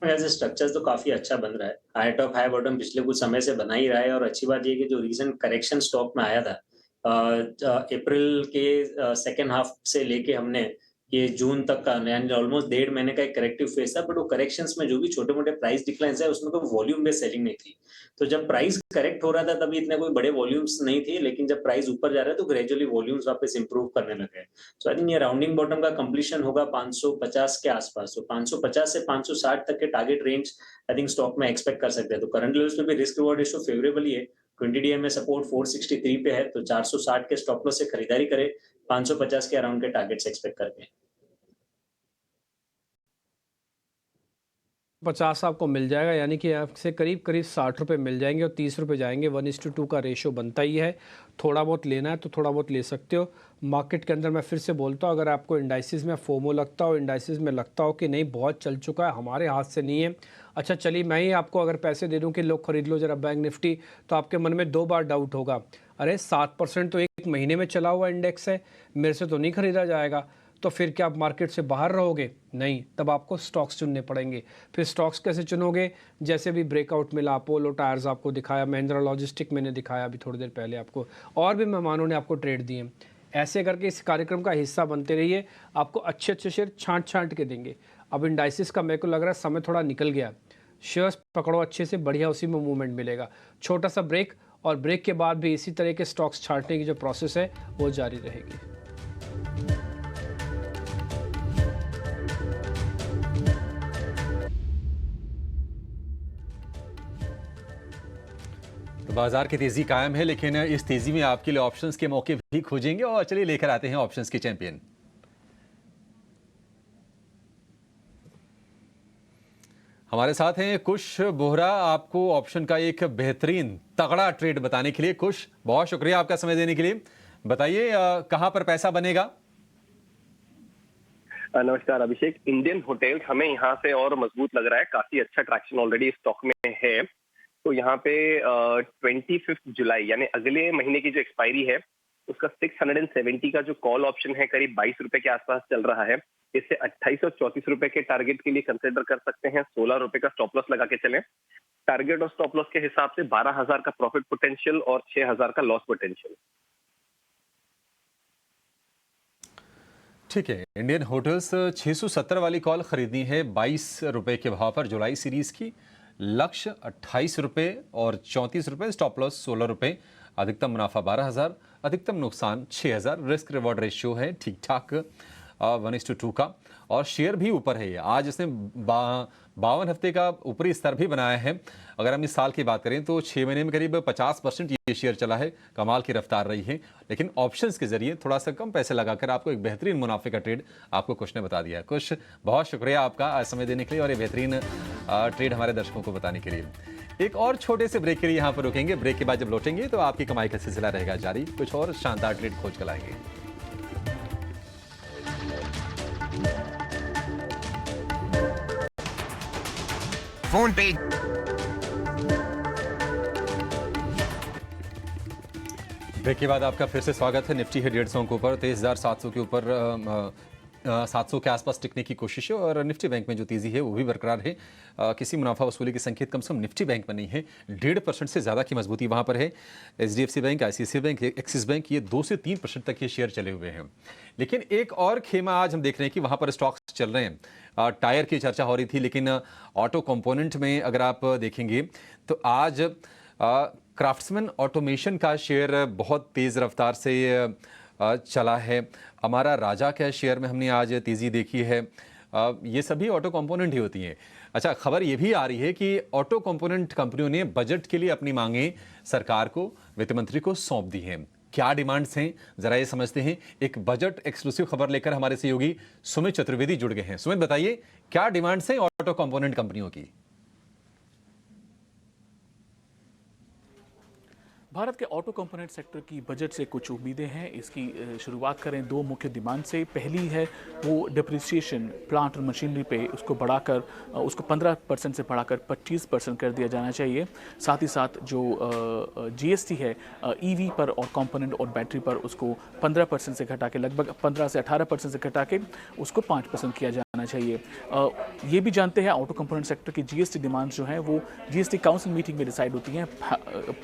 एज स्ट्रक्चर तो काफी अच्छा बन रहा है, हाई टॉप हाई बॉटम पिछले कुछ समय से बना ही रहा है। और अच्छी बात ये कि जो रीसेंट करेक्शन स्टॉक में आया था अप्रैल के सेकेंड हाफ से लेके हमने ये जून तक का, यानी ऑलमोस्ट 1.5 महीने का एक करेक्टिव फेज था। बट वो करेक्शंस में जो भी छोटे मोटे प्राइस डिक्लाइंस है उसमें कोई वॉल्यूम बेस्ड सेलिंग नहीं थी। तो जब प्राइस करेक्ट हो रहा था तभी इतने कोई बड़े वॉल्यूम्स नहीं थे, लेकिन जब प्राइस ऊपर जा रहा है तो ग्रेजुअली वॉल्यूम्स वापस इंप्रूव करने लगे। सो आई थिंक ये राउंडिंग बॉटम का कंप्लीशन होगा 550 के आसपास। तो 550 से 560 तक के target range I think stock में एक्सपेक्ट कर सकते हैं। तो करंट लेवल्स में भी रिस्क रिवॉर्ड रेशियो फेवरेबल ही है। 20 डीएम में सपोर्ट 463 पे है, तो 460 के स्टॉप लॉस से खरीदारी करे, 550 के अराउंड के टारगेट्स एक्सपेक्ट करते हैं। 50 आपको मिल जाएगा, यानी कि आपसे करीब करीब 60 रुपये मिल जाएंगे और 30 रुपये जाएंगे। 1:2 का रेशो बनता ही है। थोड़ा बहुत लेना है तो थोड़ा बहुत ले सकते हो। मार्केट के अंदर मैं फिर से बोलता हूँ, अगर आपको इंडाइसिस में फोमो लगता हो, इंडाइसिस में लगता हो कि नहीं बहुत चल चुका है, हमारे हाथ से नहीं है, अच्छा चलिए मैं ही आपको अगर पैसे दे दूँ कि लोग खरीद लो जरा बैंक निफ्टी, तो आपके मन में 2 बार डाउट होगा, अरे 7% तो एक महीने में चला हुआ इंडेक्स है, मेरे से तो नहीं खरीदा जाएगा। तो फिर क्या आप मार्केट से बाहर रहोगे? नहीं, तब आपको स्टॉक्स चुनने पड़ेंगे। फिर स्टॉक्स कैसे चुनोगे? जैसे भी ब्रेकआउट मिला, अपोलो टायर्स आपको दिखाया, महिंद्रा लॉजिस्टिक मैंने दिखाया अभी थोड़ी देर पहले आपको, और भी मेहमानों ने आपको ट्रेड दिए। ऐसे करके इस कार्यक्रम का हिस्सा बनते रहिए, आपको अच्छे अच्छे शेयर छांट छांट के देंगे। अब इंडाइसिस का मेरे को लग रहा है समय थोड़ा निकल गया, शेयर्स पकड़ो अच्छे से, बढ़िया उसी में मूवमेंट मिलेगा। छोटा सा ब्रेक, और ब्रेक के बाद भी इसी तरह के स्टॉक्स छांटने की जो प्रोसेस है वो जारी रहेगी। तो बाजार की तेजी कायम है, लेकिन इस तेजी में आपके लिए ऑप्शंस के मौके भी खोजेंगे। और चलिए लेकर आते हैं ऑप्शंस के चैंपियन। हमारे साथ हैं कुश बोहरा, आपको ऑप्शन का एक बेहतरीन तगड़ा ट्रेड बताने के लिए। कुश, बहुत शुक्रिया आपका समय देने के लिए। बताइए कहां पर पैसा बनेगा? नमस्कार अभिषेक। इंडियन होटल्स हमें यहाँ से और मजबूत लग रहा है, काफी अच्छा ट्रैक्शन ऑलरेडी स्टॉक में है। तो यहाँ पे 25 जुलाई यानी अगले महीने की जो एक्सपायरी है उसका 670 का जो कॉल ऑप्शन है करीब 22 रुपए के आसपास चल रहा है। इससे 28 और 34 रुपए के टारगेट के लिए कंसिडर कर सकते हैं। 16 रुपए का स्टॉप लॉस लगा के चलें। टारगेट और स्टॉप लॉस के हिसाब से 12,000 का प्रॉफिट पोटेंशियल और 6,000 का लॉस पोटेंशियल। ठीक है, इंडियन होटल्स 670 वाली कॉल खरीदनी है 22 रुपए के भाव पर जुलाई सीरीज की। लक्ष्य 28 रुपए और 34 रुपए, स्टॉप लॉस 16 रुपए, अधिकतम मुनाफा 12,000, अधिकतम नुकसान 6,000। रिस्क रिवॉर्ड रेशियो है ठीक ठाक 1:2 का, और शेयर भी ऊपर है। आज इसने 52 हफ्ते का ऊपरी स्तर भी बनाया है। अगर हम इस साल की बात करें तो 6 महीने में करीब 50% ये शेयर चला है। कमाल की रफ्तार रही है। लेकिन ऑप्शंस के जरिए थोड़ा सा कम पैसे लगाकर आपको एक बेहतरीन मुनाफे का ट्रेड आपको कुछ ने बता दिया है। कुछ बहुत शुक्रिया आपका आज समय देने के लिए और ये बेहतरीन ट्रेड हमारे दर्शकों को बताने के लिए। एक और छोटे से ब्रेक के लिए यहाँ पर रुकेंगे। ब्रेक के बाद जब लौटेंगे तो आपकी कमाई का सिलसिला रहेगा जारी, कुछ और शानदार ट्रेड खोज कर लाएंगे। फोन पे ब्रेक के बाद आपका फिर से स्वागत है। निफ्टी है 150 के ऊपर, 23,700 के ऊपर 700 के आसपास टिकने की कोशिश है और निफ्टी बैंक में जो तेजी है वो भी बरकरार है। किसी मुनाफा वसूली के संकेत कम से कम निफ्टी बैंक में नहीं है। 1.5% से ज़्यादा की मजबूती वहाँ पर है। HDFC bank, ICICI bank, axis bank, ये 2 से 3% तक ये शेयर चले हुए हैं। लेकिन एक और खेमा आज हम देख रहे हैं कि वहाँ पर स्टॉक्स चल रहे हैं। टायर की चर्चा हो रही थी, लेकिन ऑटो कंपोनेंट में अगर आप देखेंगे तो आज क्राफ्ट्समैन ऑटोमेशन का शेयर बहुत तेज़ रफ्तार से चला है। हमारा राजा के शेयर में हमने आज तेज़ी देखी है। ये सभी ऑटो कंपोनेंट ही होती हैं। अच्छा, खबर ये भी आ रही है कि ऑटो कंपोनेंट कंपनियों ने बजट के लिए अपनी मांगें सरकार को, वित्त मंत्री को सौंप दी हैं। क्या डिमांड्स हैं, जरा ये समझते हैं। एक बजट एक्सक्लूसिव खबर लेकर हमारे सहयोगी सुमित चतुर्वेदी जुड़ गए हैं। सुमित, बताइए क्या डिमांड्स हैं ऑटो कंपोनेंट कंपनियों की? भारत के ऑटो कंपोनेंट सेक्टर की बजट से कुछ उम्मीदें हैं। इसकी शुरुआत करें दो मुख्य डिमांड से। पहली है वो डिप्रिसिएशन प्लांट और मशीनरी पे उसको बढ़ाकर उसको 15% से बढ़ाकर 25% कर दिया जाना चाहिए। साथ ही साथ जो GST है EV पर और कंपोनेंट और बैटरी पर उसको 15% से घटा के लगभग 15 से 18% से घटा के उसको 5% किया जाना चाहिए। ये भी जानते हैं ऑटो कंपोनेंट सेक्टर की GST डिमांड जो है वो GST काउंसिल मीटिंग में डिसाइड होती हैं,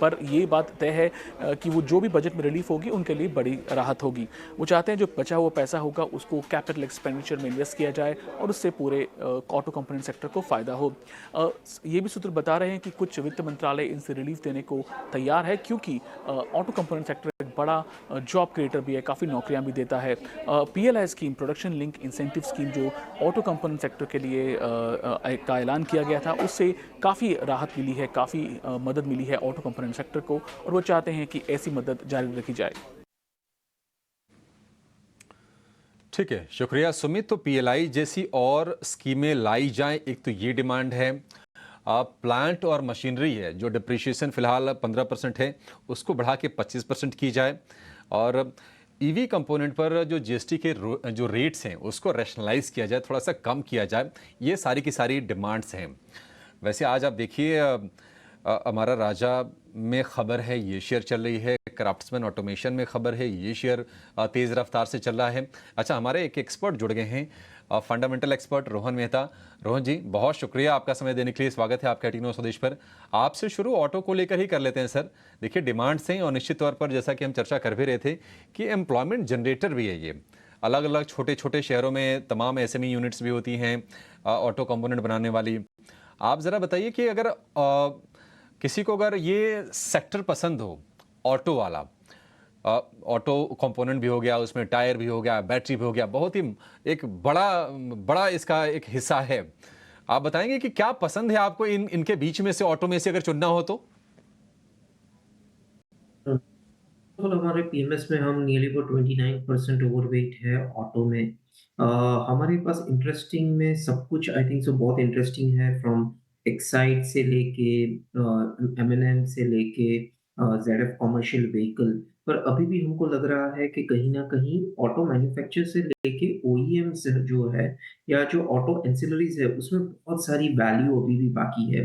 पर ये बात तय है कि वो जो भी बजट में रिलीफ होगी उनके लिए बड़ी राहत होगी। वो चाहते हैं जो बचा हुआ पैसा होगा उसको कैपिटल एक्सपेंडिचर में इन्वेस्ट किया जाए और उससे पूरे ऑटो कंपोनेंट सेक्टर को फ़ायदा हो। ये भी सूत्र बता रहे हैं कि कुछ वित्त मंत्रालय इनसे रिलीफ देने को तैयार है, क्योंकि ऑटो कंपोनेंट सेक्टर एक बड़ा जॉब क्रिएटर भी है, काफ़ी नौकरियां भी देता है। PLI scheme, production link incentive scheme, जो ऑटो कंपोनेंट सेक्टर के लिए का ऐलान किया गया था, उससे काफ़ी राहत मिली है, काफ़ी मदद मिली है ऑटो कंपोनेंट सेक्टर को, और वो चाहते हैं कि ऐसी मदद जारी रखी जाए। ठीक है, शुक्रिया सुमित। तो PLI जैसी और स्कीमें लाई जाएं, एक तो ये डिमांड है। प्लांट और मशीनरी है जो डिप्रिशिएशन फिलहाल 15% है उसको बढ़ा के 25% की जाए, और EV कंपोनेंट पर जो GST के जो रेट्स हैं उसको रैशनलाइज किया जाए, थोड़ा सा कम किया जाए। ये सारी की सारी डिमांड्स हैं। वैसे आज आप देखिए हमारा राजा में खबर है, ये शेयर चल रही है। क्राफ्ट्समैन ऑटोमेशन में खबर है, ये शेयर तेज़ रफ्तार से चल रहा है। अच्छा, हमारे एक एक्सपर्ट जुड़ गए हैं, फंडामेंटल एक्सपर्ट रोहन मेहता। रोहन जी, बहुत शुक्रिया आपका समय देने के लिए। स्वागत है आपका टीनो स्वदेश पर। आपसे शुरू ऑटो को लेकर ही कर लेते हैं सर। देखिए, डिमांड्स हैं और निश्चित तौर पर जैसा कि हम चर्चा कर भी रहे थे कि एम्प्लॉयमेंट जनरेटर भी है ये। अलग अलग छोटे छोटे शहरों में तमाम SME यूनिट्स भी होती हैं ऑटो कंपोनेंट बनाने वाली। आप ज़रा बताइए कि अगर किसी को अगर ये सेक्टर पसंद हो, ऑटो वाला, ऑटो कंपोनेंट भी हो गया, उसमें टायर भी हो गया, बैटरी भी हो गया, बहुत ही एक बड़ा इसका एक हिस्सा है। आप बताएंगे कि क्या पसंद है आपको इनके बीच में से, ऑटो में से अगर चुनना हो तो? हमारे PMS में हम नियरली 29% ओवरवेट है ऑटो में। हमारे पास इंटरेस्टिंग में सब कुछ आई थिंक सो बहुत इंटरेस्टिंग है, फ्रॉम एक्साइड से लेके M&M से लेके ZF कमर्शियल व्हीकल। पर अभी भी हमको लग रहा है कि कहीं ना कहीं ऑटो मैन्युफैक्चर से लेके OEMs जो है या जो ऑटो एंसिलरीज है उसमें बहुत सारी वैल्यू अभी भी बाकी है।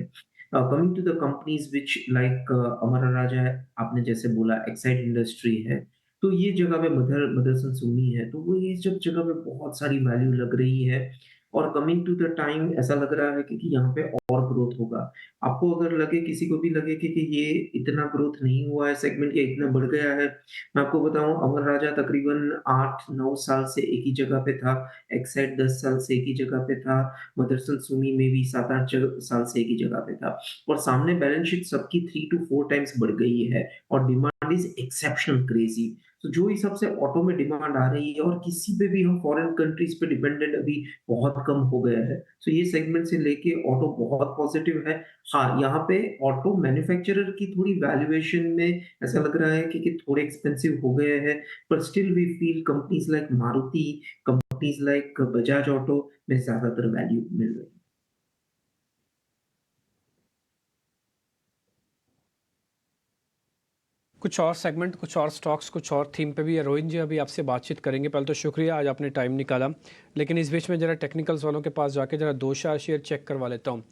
Coming to the companies which like Amara Raja है, आपने जैसे बोला एक्साइड इंडस्ट्री है, तो ये जगह पे मदरसन सुन्नी है, तो वो ये सब जगह पे बहुत सारी वैल्यू लग रही है। और कमिंग टू द टाइम ऐसा लग रहा है कि यहाँ पे और ग्रोथ होगा। आपको अगर लगे, किसी को भी लगे कि ये इतना ग्रोथ नहीं हुआ है सेगमेंट, या इतना बढ़ गया है, मैं आपको बताऊं अमर राजा तकरीबन 8-9 साल से एक ही जगह पे था, एक्साइड 10 साल से एक ही जगह पे था, मदरसन सुमी में भी 7-8 साल से एक ही जगह पे था, और सामने बैलेंस शीट सबकी 3 to 4 टाइम्स बढ़ गई है, और डिमांड इज एक्सेप्शनल क्रेजी। तो जो हिसाब से ऑटो में डिमांड आ रही है, और किसी पे भी हम फॉरेन कंट्रीज पे डिपेंडेंट अभी बहुत कम हो गया है, तो ये सेगमेंट से लेके ऑटो बहुत पॉजिटिव है। हाँ, यहाँ पे ऑटो मैन्युफैक्चरर की थोड़ी वैल्यूएशन में ऐसा लग रहा है कि थोड़े एक्सपेंसिव हो गए हैं, पर still we feel companies like Maruti, companies like Bajaj auto में ज्यादातर वैल्यू मिल रही है। कुछ और सेगमेंट, कुछ और स्टॉक्स, कुछ और थीम पे भी रोहित जी अभी आपसे बातचीत करेंगे। पहले तो शुक्रिया, आज आपने टाइम निकाला, लेकिन इस बीच में ज़रा टेक्निकल्स वालों के पास जाके ज़रा 2 शेयर चेक करवा लेता हूँ।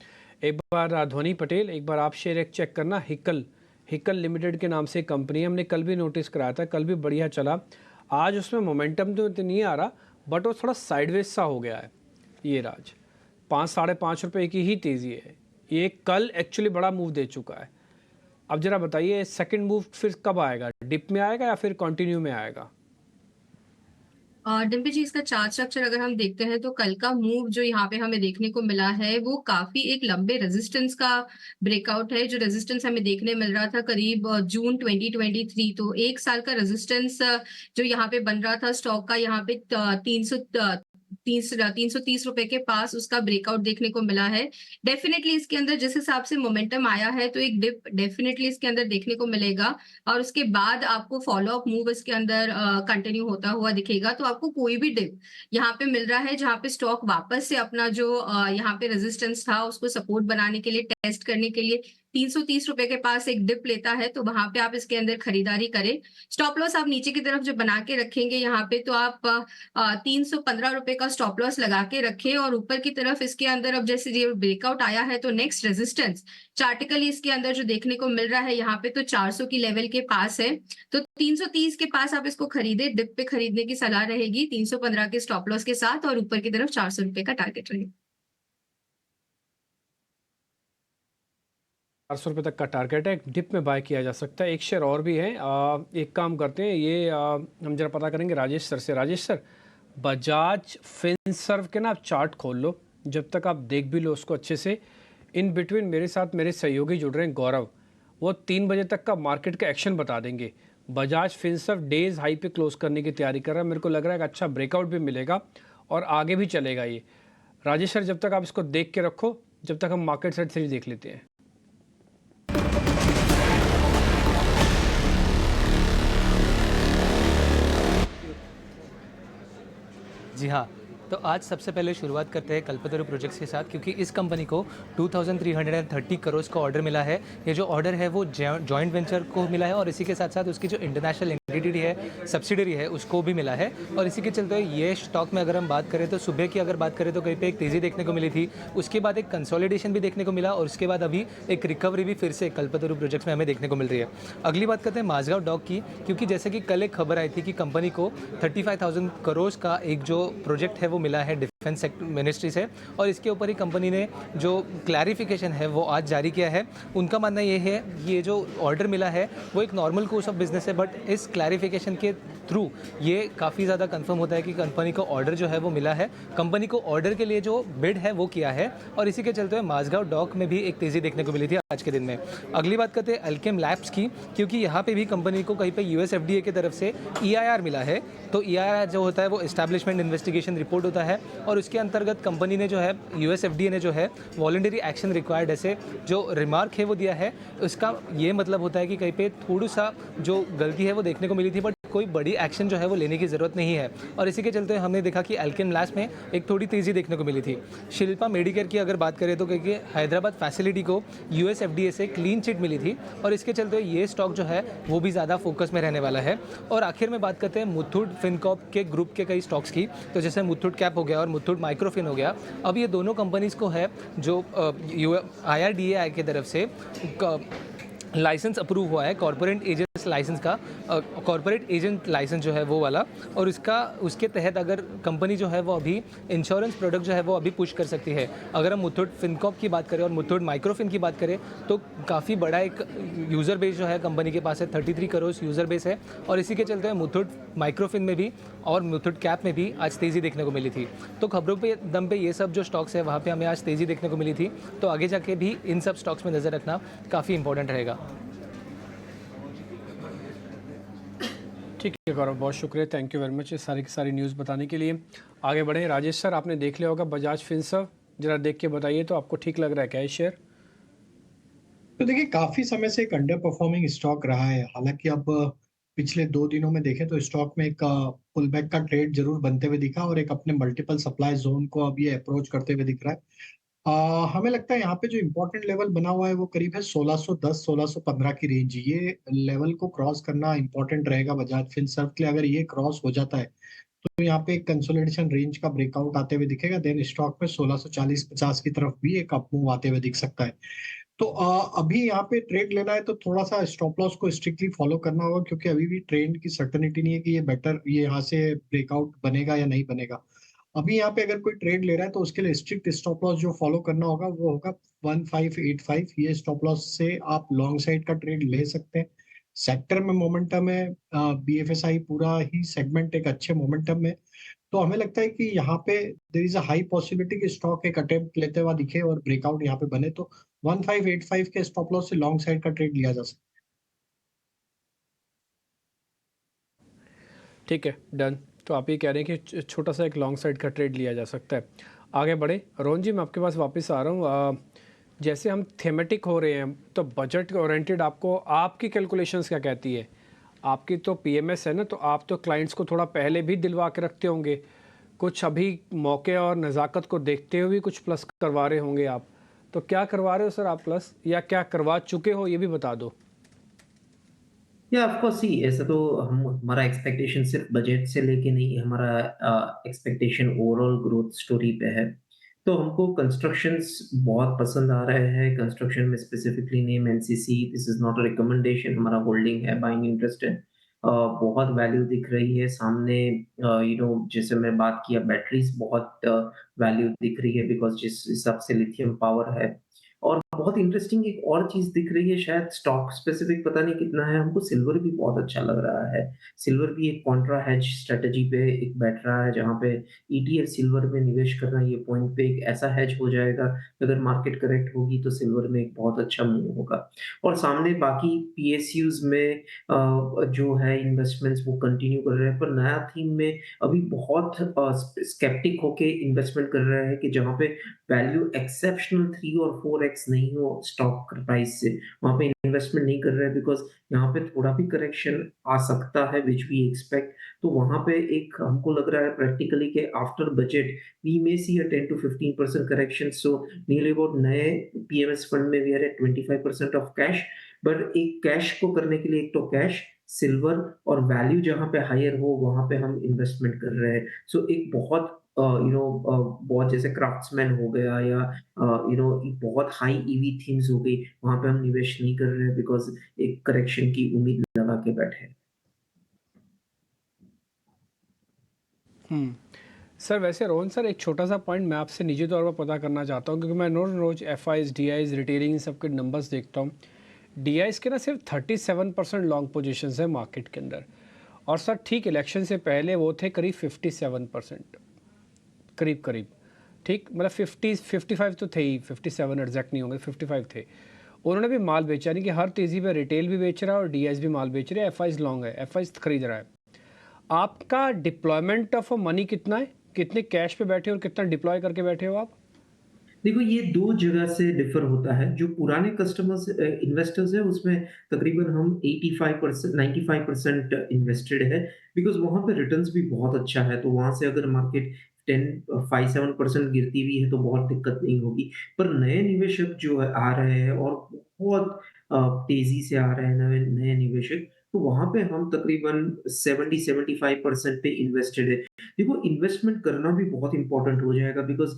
एक बार ध्वनि पटेल, एक बार आप शेयर एक चेक करना। हिकल लिमिटेड के नाम से कंपनी, हमने कल भी नोटिस कराया था, कल भी बढ़िया चला। आज उसमें मोमेंटम तो नहीं आ रहा, बट वो थोड़ा साइडवेज सा हो गया है ये राज। 5-5.5 रुपए की ही तेज़ी है। ये कल एक्चुअली बड़ा मूव दे चुका है। अब जरा बताइए सेकंड मूव फिर कब आएगा, डिप में आएगा या फिर कंटिन्यू में आएगा? डिम्पी जी, इसका चार्ट स्ट्रक्चर अगर हम देखते हैं तो कल का मूव जो यहाँ पे हमें देखने को मिला है वो काफी एक लंबे रेजिस्टेंस का ब्रेकआउट है। जो रेजिस्टेंस हमें देखने मिल रहा था करीब जून 2023, तो 1 साल का रेजिस्टेंस जो यहाँ पे बन रहा था स्टॉक का, यहाँ पे 330 रुपए के पास उसका ब्रेकआउट देखने को मिला है। डेफिनेटली इसके अंदर जिस हिसाब से मोमेंटम आया है तो एक डिप डेफिनेटली इसके अंदर देखने को मिलेगा, और उसके बाद आपको फॉलो अप मूव इसके अंदर कंटिन्यू होता हुआ दिखेगा। तो आपको कोई भी डिप यहाँ पे मिल रहा है जहाँ पे स्टॉक वापस से अपना जो यहाँ पे रेजिस्टेंस था उसको सपोर्ट बनाने के लिए, टेस्ट करने के लिए 330 रुपए के पास एक डिप लेता है, तो वहां पे आप इसके अंदर खरीदारी करें। स्टॉप लॉस आप नीचे की तरफ जो बना के रखेंगे यहाँ पे, तो आप 315 रुपए का स्टॉप लॉस लगा के रखें, और ऊपर की तरफ इसके अंदर अब जैसे ये ब्रेकआउट आया है तो नेक्स्ट रेजिस्टेंस चार्टिकली इसके अंदर जो देखने को मिल रहा है यहाँ पे तो 400 की लेवल के पास है। तो 330 के पास आप इसको खरीदे, डिप पे खरीदने की सलाह रहेगी 315 के स्टॉप लॉस के साथ, और ऊपर की तरफ 400 रुपए का टारगेट रहेगा। 400 रुपये तक का टारगेट है, डिप में बाय किया जा सकता है। एक शेयर और भी है, एक काम करते हैं ये हम जरा पता करेंगे राजेश सर से। राजेश सर, बजाज फिनसर्व के ना आप चार्ट खोल लो, जब तक आप देख भी लो उसको अच्छे से। इन बिटवीन मेरे साथ मेरे सहयोगी जुड़ रहे हैं गौरव, वो 3 बजे तक का मार्केट का एक्शन बता देंगे। बजाज फिनसर्व डेज हाई पे क्लोज करने की तैयारी कर रहा है, मेरे को लग रहा है कि अच्छा ब्रेकआउट भी मिलेगा और आगे भी चलेगा ये। राजेश सर, जब तक आप इसको देख के रखो, जब तक हम मार्केट साइड से देख लेते हैं। जी हाँ, तो आज सबसे पहले शुरुआत करते हैं कल्पतरु प्रोजेक्ट्स के साथ, क्योंकि इस कंपनी को 2330 करोड़ का ऑर्डर मिला है। ये जो ऑर्डर है वो जॉइंट वेंचर को मिला है और इसी के साथ साथ उसकी जो इंटरनेशनल एंटिटी है, सब्सिडरी है, उसको भी मिला है। और इसी के चलते ये स्टॉक में अगर हम बात करें तो सुबह की अगर बात करें तो कहीं पे एक तेज़ी देखने को मिली थी, उसके बाद एक कंसोलिडेशन भी देखने को मिला और उसके बाद अभी एक रिकवरी भी फिर से कल्पतरु प्रोजेक्ट्स में हमें देखने को मिल रही है। अगली बात करते हैं माझगांव डॉक की, क्योंकि जैसे कि कल एक खबर आई थी कि कंपनी को 35,000 करोड़ का एक जो प्रोजेक्ट है वो मिला है डिफेंस मिनिस्ट्री से, और इसके ऊपर ही कंपनी ने जो क्लैरिफिकेशन है वो आज जारी किया है। उनका मानना ये है ये जो ऑर्डर मिला है वो एक नॉर्मल कोर्स ऑफ बिजनेस है, बट इस क्लैरिफिकेशन के थ्रू ये काफ़ी ज़्यादा कंफर्म होता है कि कंपनी को ऑर्डर जो है वो मिला है, कंपनी को ऑर्डर के लिए जो बिड है वो किया है, और इसी के चलते हुए माझगांव डॉक में भी एक तेज़ी देखने को मिली थी आज के दिन में। अगली बात करते हैं अल्केम लैब्स की, क्योंकि यहाँ पे भी कंपनी को कहीं पे यूएस एफडीए की तरफ से EIR मिला है। तो EIR जो होता है वो एस्टैब्लिशमेंट इन्वेस्टिगेशन रिपोर्ट होता है, और उसके अंतर्गत कंपनी ने जो है यूएस एफडीए ने जो है वॉलंटरी एक्शन रिक्वायर्ड ऐसे जो रिमार्क है वो दिया है। उसका ये मतलब होता है कि कहीं पे थोड़ा सा जो गलती है वो देखने को मिली थी, बट कोई बड़ी एक्शन जो है वो लेने की ज़रूरत नहीं है, और इसी के चलते हमने देखा कि अल्केम लैब्स में एक थोड़ी तेज़ी देखने को मिली थी। शिल्पा मेडिकेयर की अगर बात करें तो क्योंकि हैदराबाद फैसिलिटी को यूएस एफडीए से क्लीन चिट मिली थी, और इसके चलते ये स्टॉक जो है वो भी ज़्यादा फोकस में रहने वाला है। और आखिर में बात करते हैं मुथूट फिनकॉर्प के ग्रुप के कई स्टॉक्स की, तो जैसे मुथूट कैप हो गया और मुथूट माइक्रोफिन हो गया। अब ये दोनों कंपनीज़ को है जो IRDAI की तरफ से लाइसेंस अप्रूव हुआ है, कॉर्पोरेट एजेंट लाइसेंस का, कॉर्पोरेट एजेंट लाइसेंस जो है वो वाला, और उसके तहत अगर कंपनी जो है वो अभी इंश्योरेंस प्रोडक्ट जो है वो अभी पुश कर सकती है। अगर हम मुथूट फिनकॉर्प की बात करें और मुथूट माइक्रोफिन की बात करें तो काफ़ी बड़ा एक यूज़र बेस जो है कंपनी के पास है, 33 करोड़ यूज़र बेस है, और इसी के चलते मुथूट माइक्रोफिन में भी और मुथूट कैप में भी आज तेज़ी देखने को मिली थी। तो खबरों पे दम पे ये सब जो स्टॉक्स है वहाँ पे हमें आज तेज़ी देखने को मिली थी, तो आगे जाके भी इन सब स्टॉक्स में नज़र रखना काफ़ी इंपॉर्टेंट रहेगा। ठीक है गौरव, बहुत शुक्रिया, थैंक यू वेरी मच ये सारी की सारी न्यूज़ बताने के लिए। आगे बढ़े राजेश सर, आपने देख लिया होगा बजाज फिनसर्व, जरा देख के बताइए तो आपको ठीक लग रहा है क्या ये शेयर? तो देखिए काफी समय से एक अंडर परफॉर्मिंग स्टॉक रहा है। हालांकि अब पिछले 2 दिनों में देखें तो स्टॉक में एक पुल बैक का ट्रेड जरूर बनते हुए दिखा, और एक अपने मल्टीपल सप्लाई जोन को अब ये अप्रोच करते हुए दिख रहा है। हमें लगता है यहाँ पे जो इम्पोर्टेंट लेवल बना हुआ है वो करीब है 1610-1615 की रेंज। ये लेवल को क्रॉस करना इम्पोर्टेंट रहेगा बजाज फिनसर्व के लिए। अगर ये क्रॉस हो जाता है तो यहाँ पे एक कंसोलिडेशन रेंज का ब्रेकआउट आते हुए दिखेगा, देन स्टॉक में 1640-50 की तरफ भी एक अप मूव आते हुए दिख सकता है। तो अभी यहाँ पे ट्रेड लेना है तो थोड़ा सा स्टॉप लॉस को स्ट्रिक्टली फॉलो करना होगा, क्योंकि अभी भी ट्रेंड की सर्टेनिटी नहीं है कि ये यहाँ से ब्रेकआउट बनेगा या नहीं बनेगा। अभी यहाँ पे अगर कोई ट्रेड ले रहा है तो उसके लिए स्ट्रिक्ट स्टॉप लॉस जो फॉलो करना होगा वो होगा 1585। ये स्टॉप लॉस से आप लॉन्ग साइड का ट्रेड ले सकते हैं। सेक्टर में मोमेंटम है, बीएफएसआई पूरा ही सेगमेंट एक अच्छे मोमेंटम में, तो हमें लगता है कि यहाँ पे there is a high possibility कि स्टॉक एक अटेम्प्ट लेते हुआ दिखे और ब्रेकआउट यहाँ पे बने, तो 1585 के स्टॉप लॉस से लॉन्ग साइड का ट्रेड लिया जा सकता ठीक है, डन। तो आप ये कह रहे हैं कि छोटा सा एक लॉन्ग साइड का ट्रेड लिया जा सकता है। आगे बढ़े रोहन जी, मैं आपके पास वापस आ रहा हूँ। जैसे हम थेमेटिक हो रहे हैं तो बजट ओरिएंटेड आपको आपकी कैलकुलेशंस क्या कहती है? आपकी तो पीएमएस है ना, तो आप तो क्लाइंट्स को थोड़ा पहले भी दिलवा के रखते होंगे, कुछ अभी मौके और नज़ाकत को देखते हुए कुछ प्लस करवा रहे होंगे आप। तो क्या करवा रहे हो सर आप प्लस, या क्या करवा चुके हो ये भी बता दो। या ऑफ कोर्स सी ऐसा तो हम हमारा एक्सपेक्टेशन सिर्फ बजट से लेके नहीं, हमारा एक्सपेक्टेशन ओवरऑल ग्रोथ स्टोरी पे है। तो हमको कंस्ट्रक्शंस बहुत पसंद आ रहे हैं। कंस्ट्रक्शन में specifically name NCC, this is not a recommendation, हमारा होल्डिंग है, बाइंग इंटरेस्ट है। बहुत वैल्यू दिख रही है सामने। जैसे मैं बात किया, बैटरीज बहुत वैल्यू दिख रही है बिकॉज जिस हिसाब से लिथियम पावर है। और बहुत इंटरेस्टिंग एक और चीज दिख रही है, शायद स्टॉक स्पेसिफिक पता नहीं कितना है, हमको सिल्वर भी बहुत अच्छा लग रहा है। सिल्वर भी एक कॉन्ट्रा हेज स्ट्रेटेजी पे एक बैठ रहा है, जहाँ पे ईटीएफ सिल्वर में निवेश करना ये पॉइंट पे एक ऐसा हेज हो जाएगा, अगर मार्केट करेक्ट होगी तो सिल्वर में एक बहुत अच्छा मूव होगा। और सामने बाकी पीएसयूज में जो है इन्वेस्टमेंट्स वो कंटिन्यू कर रहे हैं, पर नया थीम में अभी बहुत स्केप्टिक होके इन्वेस्टमेंट कर रहे हैं कि जहाँ पे वैल्यू एक्सेप्शनल 3 और 4x नहीं हो स्टॉक प्राइस से, वहाँ पे इन्वेस्टमेंट नहीं कर रहे हैं बिकॉज यहाँ पे थोड़ा भी करेक्शन आ सकता है विच वी एक्सपेक्ट। तो वहाँ पे एक हमको लग रहा है प्रैक्टिकली कि after budget we may see a 10 to 15% correction. So nearly about नए पीएमएस फंड में we are at 25% of cash. But एक कैश को करने के लिए एक तो कैश, सिल्वर और वैल्यू जहाँ पे हायर हो वहाँ पे हम इन्वेस्टमेंट कर रहे हैं। सो एक बहुत बहुत जैसे क्राफ्ट्समैन हो गया या बहुत हाई ईवी थीम्स हो गई, वहां पे हम निवेश नहीं कर रहे हैं बिकॉज एक करेक्शन की उम्मीद लगा के बैठे हैं। सर वैसे रोहन सर, एक छोटा सा पॉइंट मैं आपसे निजी तौर पर पता करना चाहता हूँ, क्योंकि मैं रोज FIIs DIIs retailing इन सब के नंबर्स देखता हूँ। डी आईज के ना सिर्फ 37% लॉन्ग पोजिशन है मार्केट के अंदर, और सर ठीक इलेक्शन से पहले वो थे करीब 57%, करीब करीब, ठीक मतलब 55 तो थे ही, 57 एग्जैक्ट नहीं होंगे, 55 थे। उन्होंने भी माल बेचा, नहीं कि हर तेज़ी पे रिटेल भी बेच रहा है और डीआईज भी माल बेच रहे हैं, एफआईज लॉन्ग है, एफआईज खरीद रहा है। आपका डिप्लॉयमेंट ऑफ मनी कितना है, कितने कैश पे बैठे हो और कितना डिप्लॉय करके बैठे हो आप? देखो ये दो जगह से डिफर होता है। जो पुराने कस्टमर्स इन्वेस्टर्स है उसमें तकरीबन हम 85% 95% इन्वेस्टेड है, बिकॉज वहां पे रिटर्न्स भी बहुत अच्छा है। तो वहां से अगर मार्केट 5-7% गिरती भी है तो बहुत दिक्कत नहीं होगी। पर नए निवेशक जो है आ रहे हैं और बहुत तेजी से आ रहे हैं नए नए निवेशक, तो वहां पे हम तकरीबन 70-75% पे इन्वेस्टेड है। देखो इन्वेस्टमेंट करना भी बहुत इंपॉर्टेंट हो जाएगा बिकॉज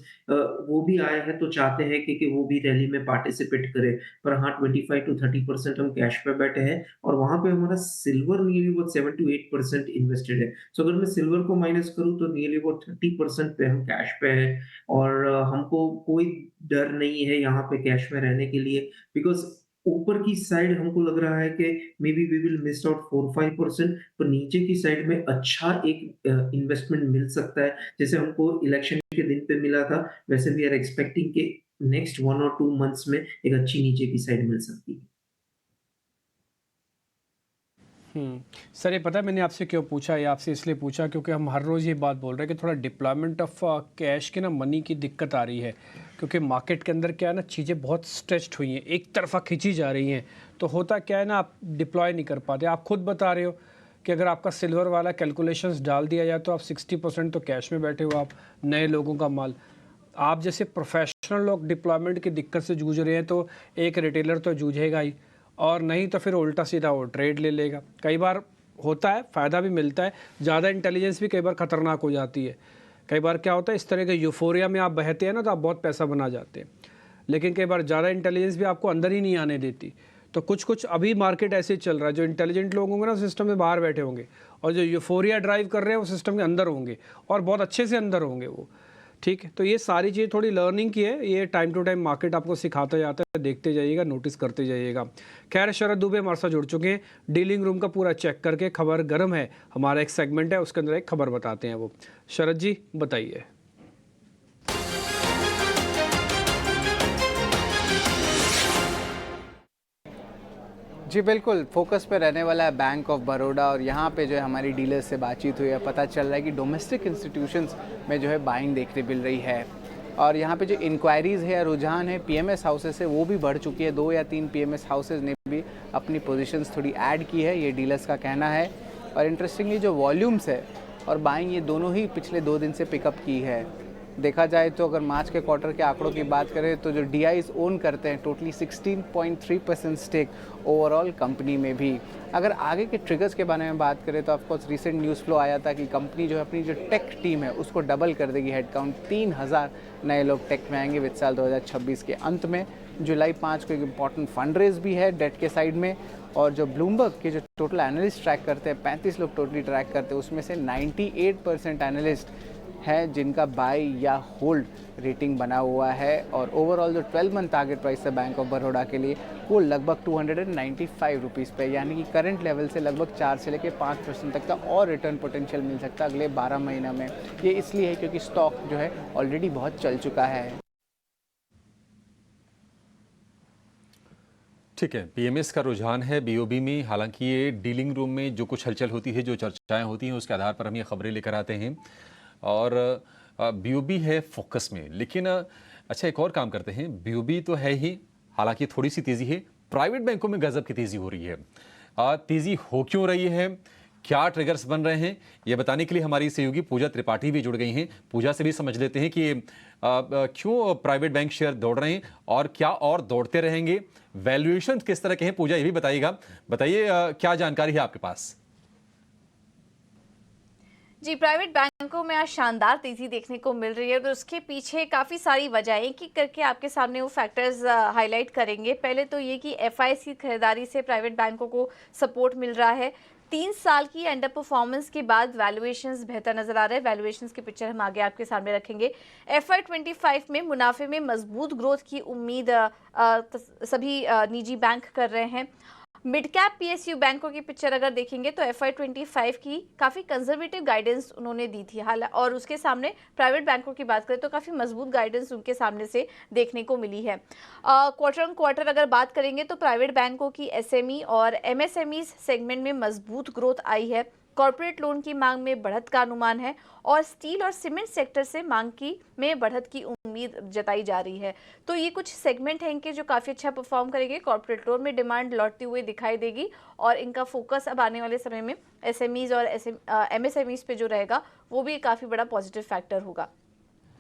वो भी आए हैं तो चाहते हैं कि वो भी रैली में पार्टिसिपेट करे। पर हाँ 25-30% हम कैश पे बैठे हैं और वहां पे हमारा सिल्वर नियरली अबाउट 7-8% इन्वेस्टेड है। सो अगर मैं सिल्वर को माइनस करूँ तो नियरली अबाउट 30% पे हम कैश पे है। और हमको कोई डर नहीं है यहाँ पे कैश में रहने के लिए, बिकॉज ऊपर की साइड हमको लग रहा है कि maybe we will miss out 4-5%, पर नीचे की साइड में अच्छा एक इन्वेस्टमेंट मिल सकता है। जैसे हमको इलेक्शन के दिन पे मिला था, वैसे वी आर एक्सपेक्टिंग कि नेक्स्ट 1 और 2 मंथ्स में एक अच्छी नीचे की साइड मिल सकती है। सर ये पता है मैंने आपसे क्यों पूछा, ये आपसे इसलिए पूछा क्योंकि हम हर रोज़ ये बात बोल रहे हैं कि थोड़ा डिप्लॉयमेंट ऑफ कैश की ना मनी की दिक्कत आ रही है, क्योंकि मार्केट के अंदर क्या है ना, चीज़ें बहुत स्ट्रेच्ड हुई हैं, एक तरफा खींची जा रही हैं। तो होता क्या है ना, आप डिप्लॉय नहीं कर पाते। आप खुद बता रहे हो कि अगर आपका सिल्वर वाला कैलकुलेशंस डाल दिया जाए तो आप 60% तो कैश में बैठे हो, आप नए लोगों का माल। आप जैसे प्रोफेशनल लोग डिप्लॉयमेंट की दिक्कत से जूझ रहे हैं तो एक रिटेलर तो जूझेगा ही, और नहीं तो फिर उल्टा सीधा वो ट्रेड ले लेगा। कई बार होता है, फ़ायदा भी मिलता है, ज़्यादा इंटेलिजेंस भी कई बार ख़तरनाक हो जाती है। कई बार क्या होता है, इस तरह के यूफोरिया में आप बहते हैं ना तो आप बहुत पैसा बना जाते हैं। लेकिन कई बार ज़्यादा इंटेलिजेंस भी आपको अंदर ही नहीं आने देती। तो कुछ कुछ अभी मार्केट ऐसे चल रहा है, जो इंटेलिजेंट लोग होंगे ना सिस्टम में बाहर बैठे होंगे, और जो यूफोरिया ड्राइव कर रहे हैं वो सिस्टम के अंदर होंगे, और बहुत अच्छे से अंदर होंगे वो। ठीक है, तो ये सारी चीज़ थोड़ी लर्निंग की है, ये टाइम टू टाइम मार्केट आपको सिखाता जाता है, देखते जाइएगा, नोटिस करते जाइएगा। खैर, शरद दुबे हमारे साथ जुड़ चुके हैं, डीलिंग रूम का पूरा चेक करके, खबर गर्म है, हमारा एक सेगमेंट है उसके अंदर एक खबर बताते हैं वो। शरद जी बताइए। जी बिल्कुल, फोकस पे रहने वाला है बैंक ऑफ बड़ौदा, और यहाँ पे जो है हमारी डीलर्स से बातचीत हुई है, पता चल रहा है कि डोमेस्टिक इंस्टीट्यूशंस में जो है बाइंग देखने मिल रही है, और यहाँ पे जो इंक्वायरीज़ है या रुझान है पीएमएस हाउसेस से वो भी बढ़ चुकी है। 2 या 3 पीएमएस हाउसेस ने भी अपनी पोजीशंस थोड़ी ऐड की है, ये डीलर्स का कहना है। और इंटरेस्टिंगली जो वॉल्यूम्स है और बाइंग, ये दोनों ही पिछले 2 दिन से पिकअप की है। देखा जाए तो अगर मार्च के क्वार्टर के आंकड़ों की बात करें तो जो डीआईज ओन करते हैं टोटली 16.3% स्टेक ओवरऑल कंपनी में भी। अगर आगे के ट्रिगर्स के बारे में बात करें तो ऑफकोर्स रिसेंट न्यूज़ फ्लो आया था कि कंपनी जो है अपनी जो टेक टीम है उसको डबल कर देगी, हेडकाउंट 3000 नए लोग टेक में आएंगे वित्त साल 2026 के अंत में। जुलाई 5 को एक इम्पॉर्टेंट फंड रेज भी है डेट के साइड में, और जो ब्लूमबर्ग के जो टोटल एनालिस्ट ट्रैक करते हैं, 35 लोग टोटली ट्रैक करते हैं, उसमें से 98% एनालिस्ट है जिनका बाय या होल्ड रेटिंग बना हुआ है। और ओवरऑल जो 12 मंथ टारगेट प्राइस है बैंक ऑफ बड़ौदा के लिए वो लगभग 295 रुपीज़ पे, यानी कि करंट लेवल से लगभग 4 से लेकर 5% तक का और रिटर्न पोटेंशियल मिल सकता है अगले 12 महीना में। ये इसलिए है क्योंकि स्टॉक जो है ऑलरेडी बहुत चल चुका है। ठीक है, पीएमएस का रुझान है बीओबी में। हालांकि ये डीलिंग रूम में जो कुछ हलचल होती है, जो चर्चाएं होती हैं, उसके आधार पर हम ये खबरें लेकर आते हैं, और बीओबी है फोकस में। लेकिन अच्छा, एक और काम करते हैं, बीओबी तो है ही, हालांकि थोड़ी सी तेज़ी है, प्राइवेट बैंकों में गजब की तेज़ी हो रही है। तेज़ी हो क्यों रही है, क्या ट्रिगर्स बन रहे हैं, ये बताने के लिए हमारी सहयोगी पूजा त्रिपाठी भी जुड़ गई हैं। पूजा से भी समझ लेते हैं कि क्यों प्राइवेट बैंक शेयर दौड़ रहे हैं और क्या और दौड़ते रहेंगे, वैल्यूएशन किस तरह के हैं। पूजा ये भी बताइएगा, बताइए क्या जानकारी है आपके पास। जी, प्राइवेट बैंकों में आज शानदार तेजी देखने को मिल रही है, तो उसके पीछे काफ़ी सारी वजहें की करके आपके सामने वो फैक्टर्स हाईलाइट करेंगे। पहले तो ये कि एफआईआई की खरीदारी से प्राइवेट बैंकों को सपोर्ट मिल रहा है। 3 साल की अंडर परफॉर्मेंस के बाद वैल्यूएशंस बेहतर नजर आ रहे हैं। वैल्यूएशंस की पिक्चर हम आगे आपके सामने रखेंगे। FY25 में मुनाफे में मजबूत ग्रोथ की उम्मीद सभी निजी बैंक कर रहे हैं। मिड कैप पीएसयू बैंकों की पिक्चर अगर देखेंगे तो FY25 की काफ़ी कंजर्वेटिव गाइडेंस उन्होंने दी थी, और उसके सामने प्राइवेट बैंकों की बात करें तो काफ़ी मजबूत गाइडेंस उनके सामने से देखने को मिली है। क्वार्टर ऑन क्वार्टर अगर बात करेंगे तो प्राइवेट बैंकों की एसएमई और MSME सेगमेंट में मजबूत ग्रोथ आई है। कॉर्पोरेट लोन की मांग में बढ़त का अनुमान है, और स्टील और सीमेंट सेक्टर से मांग में बढ़त की उम्मीद जताई जा रही है। तो ये कुछ सेगमेंट हैं इनके जो काफ़ी अच्छा परफॉर्म करेंगे। कॉर्पोरेट लोन में डिमांड लौटती हुई दिखाई देगी, और इनका फोकस अब आने वाले समय में SMEs और MSMEs पे जो रहेगा वो भी काफ़ी बड़ा पॉजिटिव फैक्टर होगा।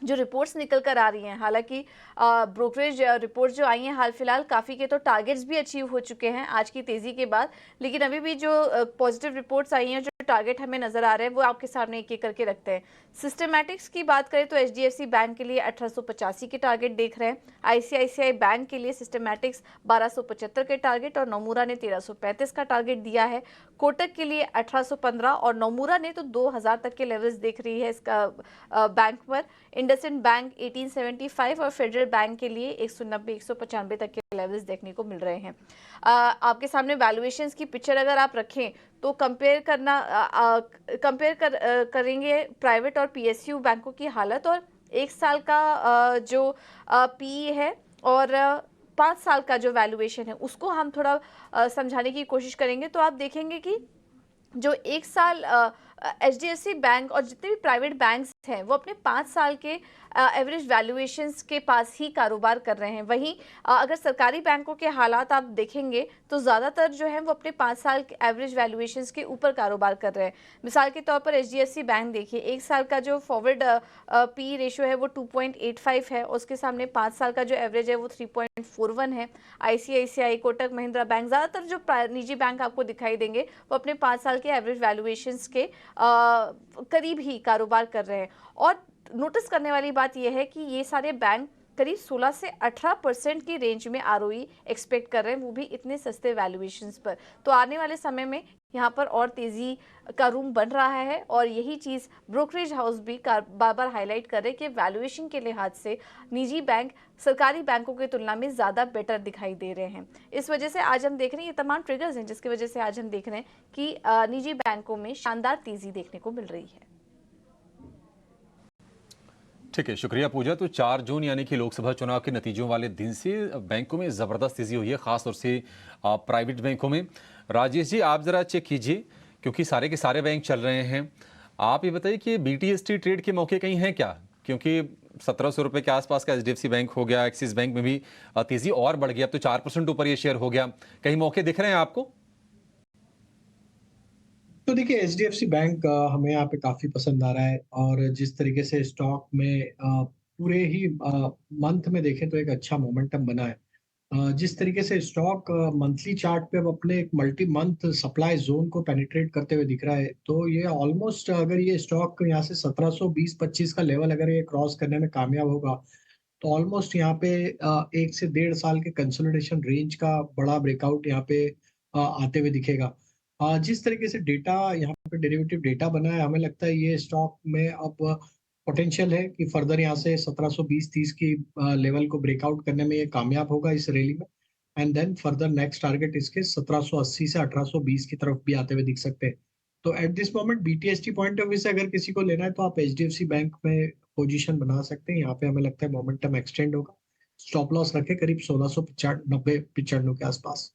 जो रिपोर्ट्स निकल कर आ रही हैं, हालांकि ब्रोकरेज रिपोर्ट्स जो आई हैं हाल फिलहाल, काफ़ी के तो टारगेट्स भी अचीव हो चुके हैं आज की तेज़ी के बाद, लेकिन अभी भी जो पॉजिटिव रिपोर्ट्स आई हैं, जो टारगेट हमें नज़र आ रहे हैं, वो आपके सामने एक एक करके रखते हैं। सिस्टमैटिक्स की बात करें तो HDFC बैंक के लिए 1885 के टारगेट देख रहे हैं। ICICI बैंक के लिए सिस्टमैटिक्स 1275 के टारगेट, और नोमुरा ने 1335 का टारगेट दिया है। कोटक के लिए 1815, और नोमुरा ने तो 2000 तक के लेवल्स देख रही है इसका बैंक पर। इंडसइंड बैंक 1875, और फेडरल बैंक के लिए 190-195 तक के लेवल्स देखने को मिल रहे हैं। आपके सामने वैल्यूएशंस की पिक्चर अगर आप रखें तो कंपेयर करेंगे प्राइवेट और PSU बैंकों की हालत, और 1 साल का जो PE है और 5 साल का जो वैल्यूएशन है उसको हम थोड़ा समझाने की कोशिश करेंगे। तो आप देखेंगे कि जो 1 साल HDFC बैंक और जितने भी प्राइवेट बैंक्स हैं वो अपने 5 साल के एवरेज वैल्यूएशंस के पास ही कारोबार कर रहे हैं। वहीं अगर सरकारी बैंकों के हालात आप देखेंगे तो ज़्यादातर जो है वो अपने 5 साल के एवरेज वैल्यूएशंस के ऊपर कारोबार कर रहे हैं। मिसाल के तौर पर HDFC बैंक देखिए, 1 साल का जो फॉरवर्ड PE रेशियो है वो 2.85 है, उसके सामने 5 साल का जो एवरेज है वो 3.41 है। ICICI, कोटक महिंद्रा बैंक, ज़्यादातर जो निजी बैंक आपको दिखाई देंगे वो अपने 5 साल के एवरेज वैल्यूएशंस के करीब ही कारोबार कर रहे हैं। और नोटिस करने वाली बात यह है कि ये सारे बैंक करीब 16 से 18% की रेंज में ROE एक्सपेक्ट कर रहे हैं, वो भी इतने सस्ते वैल्यूएशंस पर। तो आने वाले समय में यहाँ पर और तेज़ी का रूम बन रहा है और यही चीज़ ब्रोकरेज हाउस भी बार बार हाईलाइट कर रहे हैं कि वैल्यूएशन के लिहाज से निजी बैंक सरकारी बैंकों की तुलना में ज़्यादा बेटर दिखाई दे रहे हैं। इस वजह से आज हम देख रहे हैं, ये तमाम ट्रिगर्स हैं जिसकी वजह से आज हम देख रहे हैं कि निजी बैंकों में शानदार तेज़ी देखने को मिल रही है। ठीक है, शुक्रिया पूजा। तो 4 जून यानी कि लोकसभा चुनाव के नतीजों वाले दिन से बैंकों में ज़बरदस्त तेज़ी हुई है, ख़ास तौर से प्राइवेट बैंकों में। राजेश जी, आप ज़रा चेक कीजिए क्योंकि सारे के सारे बैंक चल रहे हैं। आप ये बताइए कि BTST ट्रेड के मौके कहीं हैं क्या? क्योंकि 1700 रुपये के आसपास का HDFC बैंक हो गया, एक्सिस बैंक में भी तेज़ी और बढ़ गई, अब तो 4% ऊपर ये शेयर हो गया। कहीं मौके दिख रहे हैं आपको? तो देखिए, HDFC बैंक हमें यहाँ पे काफी पसंद आ रहा है और जिस तरीके से स्टॉक में पूरे ही मंथ में देखें तो एक अच्छा मोमेंटम बना है। जिस तरीके से स्टॉक मंथली चार्ट पे अब अपने एक मल्टी मंथ सप्लाई जोन को पेनिट्रेट करते हुए दिख रहा है, तो ये ऑलमोस्ट अगर ये स्टॉक यहाँ से 1720-25 का लेवल अगर ये क्रॉस करने में कामयाब होगा, तो ऑलमोस्ट यहाँ पे 1 से 1.5 साल के कंसोलिडेशन रेंज का बड़ा ब्रेकआउट यहाँ पे आते हुए दिखेगा। जिस तरीके से डेटा यहाँ पे डेरिवेटिव डेटा बना है, हमें लगता है ये स्टॉक में अब पोटेंशियल है कि फर्दर यहाँ से 1720-30 की लेवल को ब्रेकआउट करने में ये कामयाब होगा इस रैली में, and then further next target इसके 1780 से 1820 की तरफ भी आते हुए दिख सकते हैं। तो at this moment BTST point of view से अगर किसी को लेना है तो आप HDFC बैंक में पोजीशन बना सकते हैं। यहाँ पे हमें लगता है मोमेंटम एक्सटेंड होगा। स्टॉप लॉस रखे करीब 1690-95 के आसपास।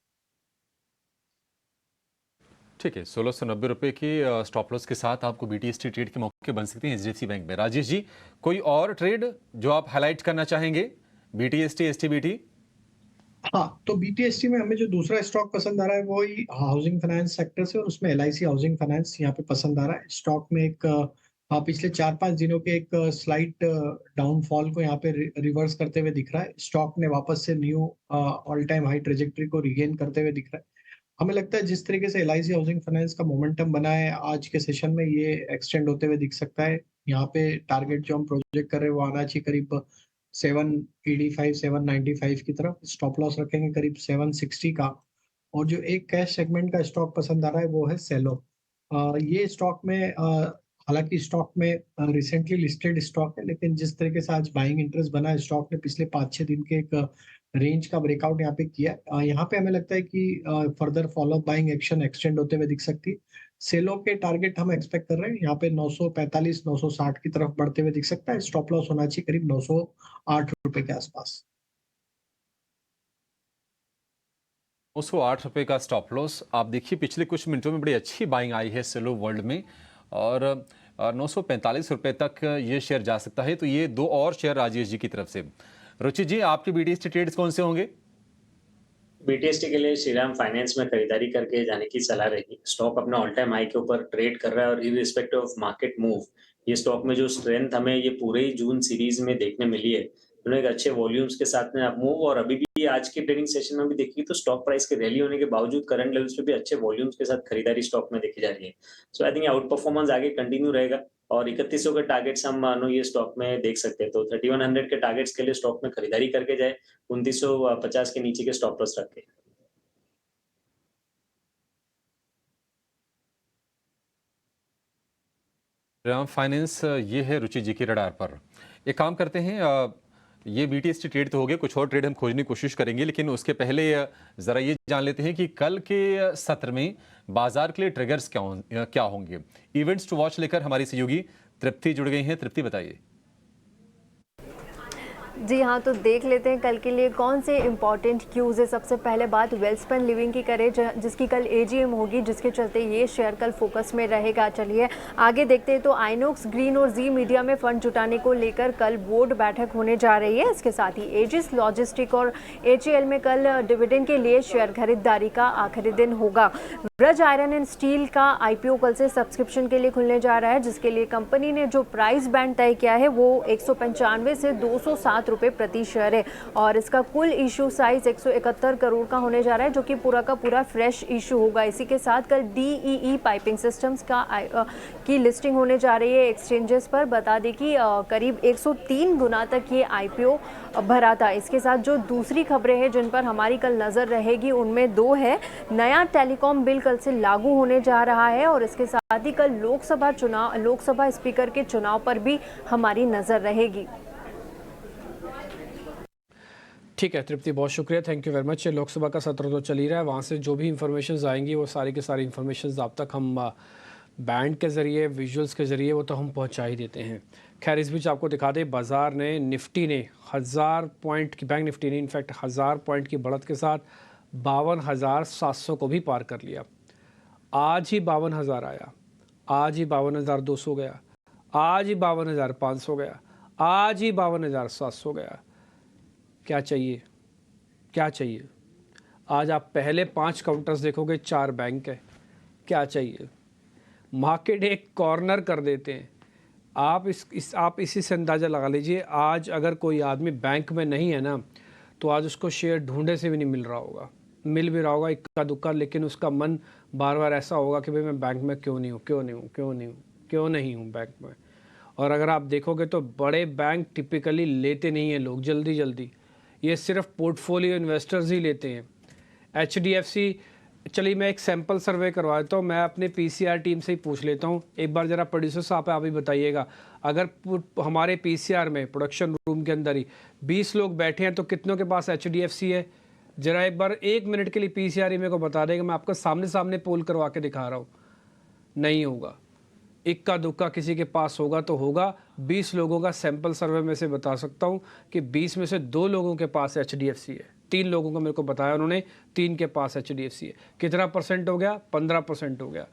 ठीक है, 1690 रुपये की स्टॉप लॉस के साथ आपको BTST ट्रेड के मौके बन सकते हैं HDFC बैंक में। राजेश जी, कोई और ट्रेड जो आप हाईलाइट करना चाहेंगे BTST STBT? हाँ, तो BTST में हमें जो दूसरा स्टॉक पसंद आ रहा है वो ही हाउसिंग फाइनेंस सेक्टर से, और उसमें LIC हाउसिंग फाइनेंस यहाँ पे पसंद आ रहा है। स्टॉक में एक पिछले 4-5 दिनों के एक स्लाइट डाउनफॉल को यहाँ पे रिवर्स करते हुए दिख रहा है। स्टॉक ने वापस से knew all time high trajectory को रिगेन करते हुए दिख रहा है। हमें लगता है जिस तरीके से LIC हाउसिंग फाइनेंस का मोमेंटम बना है आज के सेशन में, ये एक्सटेंड होते हुए दिख सकता है। यहाँ पे टारगेट जो हम प्रोजेक्ट कर रहे हैं वो आना चाहिए करीब 785 795 की तरफ। स्टॉप लॉस रखेंगे करीब 760 का। और जो एक कैश सेगमेंट का स्टॉक पसंद आ रहा है वो है सेलो। ये स्टॉक में हालांकि स्टॉक में रिसेंटली लिस्टेड स्टॉक है, लेकिन जिस तरीके से आज बाइंग इंटरेस्ट बना है स्टॉक ने पिछले 5-6 दिन के एक रेंज का ब्रेकआउट यहाँ पे किया। यहाँ पे हमें लगता है कि further follow up buying action extend होते हुए दिख सकती है। सेलो के टारगेट हम एक्सपेक्ट कर रहे हैं यहाँ पे 945-960 की तरफ बढ़ते हुए दिख सकता है। स्टॉप लॉस होना चाहिए करीब 908 रुपए के आसपास। 908 रुपये का स्टॉप लॉस। आप देखिए पिछले कुछ मिनटों में बड़ी अच्छी बाइंग आई है सेलो वर्ल्ड में और 945 रुपये तक ये शेयर जा सकता है। तो ये 2 और शेयर राजेश जी की तरफ से। रुचि जी, आपके BTST ट्रेड्स कौन से होंगे? BTST के लिए श्रीराम फाइनेंस में खरीदारी करके जाने की सलाह रहेगी। स्टॉक अपना ऑल टाइम हाई के ऊपर ट्रेड कर रहा है और इररिस्पेक्टिव ऑफ मार्केट मूव, ये स्टॉक में जो स्ट्रेंथ हमें ये पूरे ही जून सीरीज में देखने मिली है, उन्होंने एक अच्छे वॉल्यूम्स के साथ में मूव, और अभी भी आज के ट्रेडिंग सेशन में भी देखिए तो स्टॉक प्राइस के रैली होने के बावजूद करंट लेवल्स पे भी अच्छे वॉल्यूम्स के साथ खरीदारी स्टॉक में देखी जा रही है। सो आई थिंक आउट परफॉर्मेंस आगे कंटिन्यू रहेगा और 3100 के टारगेट्स हम मानो ये स्टॉक में देख सकते हैं। तो 3100 के टारगेट्स के लिए स्टॉक में खरीदारी करके जाए, 2950 के नीचे के स्टॉप लॉस रख के। श्रीराम फाइनेंस ये है रुचि जी की रडार पर। एक काम करते हैं, ये BTST ट्रेड तो हो गए, कुछ और ट्रेड हम खोजने की कोशिश करेंगे, लेकिन उसके पहले ज़रा ये जान लेते हैं कि कल के सत्र में बाजार के लिए ट्रिगर्स क्या होंगे। इवेंट्स टू वॉच लेकर हमारी सहयोगी तृप्ति जुड़ गई हैं। तृप्ति, बताइए। जी हाँ, तो देख लेते हैं कल के लिए कौन से इम्पॉर्टेंट क्यूज़ है। सबसे पहले बात वेल्सपन लिविंग की करें, जिसकी कल AGM होगी, जिसके चलते ये शेयर कल फोकस में रहेगा। चलिए आगे देखते हैं। तो आइनॉक्स ग्रीन और जी मीडिया में फंड जुटाने को लेकर कल बोर्ड बैठक होने जा रही है। इसके साथ ही एजिस लॉजिस्टिक और HAL में कल डिविडेंड के लिए शेयर खरीदारी का आखिरी दिन होगा। ब्रज आयरन एंड स्टील का IPO कल से सब्सक्रिप्शन के लिए खुलने जा रहा है, जिसके लिए कंपनी ने जो प्राइस बैंड तय किया है वो 195 से 207 रुपये प्रति शेयर है और इसका कुल इशू साइज 171 करोड़ का होने जा रहा है, जो कि पूरा का पूरा फ्रेश इशू होगा। इसी के साथ कल DEE पाइपिंग सिस्टम्स की लिस्टिंग होने जा रही है एक्सचेंजेस पर। बता दें कि करीब 103 गुना तक ये IPO भरा था। इसके साथ जो दूसरी खबरें हैं जिन पर हमारी कल नज़र रहेगी उनमें दो है। नया टेलीकॉम बिल कल से लागू होने जा रहा है और इसके साथ ही कल लोकसभा स्पीकर के चुनाव पर भी हमारी नज़र रहेगी। ठीक है तृप्ति, बहुत शुक्रिया, thank you very much. Lok Sabha का सत्र तो चल ही रहा है, वहाँ से जो भी इंफॉर्मेशन आएंगी वो सारी की सारी इंफॉर्मेशन आप तक हम बैंड के ज़रिए, विजुअल्स के ज़रिए वो तो हम पहुँचा ही देते हैं। खैर इस बीच आपको दिखा दें, बाज़ार ने, निफ्टी ने 1000 पॉइंट की, बैंक निफ्टी ने इनफैक्ट 1000 पॉइंट की बढ़त के साथ 52,700 को भी पार कर लिया। आज ही 52,000 आया, आज ही 52,200 गया, आज ही 52,500 गया, आज ही 52,700 गया। क्या चाहिए, क्या चाहिए? आज आप पहले 5 काउंटर्स देखोगे, 4 बैंक है, क्या चाहिए? मार्केट एक कॉर्नर कर देते हैं। आप आप इसी से अंदाज़ा लगा लीजिए, आज अगर कोई आदमी बैंक में नहीं है ना, तो आज उसको शेयर ढूंढे से भी नहीं मिल रहा होगा, मिल भी रहा होगा इक्का दुक्का, लेकिन उसका मन बार बार ऐसा होगा कि भाई मैं बैंक में क्यों नहीं हूँ, क्यों नहीं हूँ, क्यों नहीं हूँ, क्यों नहीं हूँ बैंक में। और अगर आप देखोगे तो बड़े बैंक टिपिकली लेते नहीं हैं लोग जल्दी जल्दी, ये सिर्फ पोर्टफोलियो इन्वेस्टर्स ही लेते हैं। HDFC, चलिए मैं एक सैम्पल सर्वे करवा देता हूँ, मैं अपने PCR टीम से ही पूछ लेता हूँ। एक बार ज़रा प्रोड्यूसर साहब आप ही बताइएगा, अगर हमारे PCR में, प्रोडक्शन रूम के अंदर ही 20 लोग बैठे हैं तो कितनों के पास HDFC है? ज़रा एक बार 1 मिनट के लिए PCR मेरे को बता देगा, मैं आपको सामने सामने पोल करवा के दिखा रहा हूँ। नहीं होगा, इक्का दुक्का किसी के पास होगा तो होगा। 20 लोगों का सैंपल सर्वे में से बता सकता हूं कि 20 में से 2 लोगों के पास HDFC है, 3 लोगों को मेरे को बताया उन्होंने, 3 के पास HDFC है। कितना परसेंट हो गया? 15% हो गया।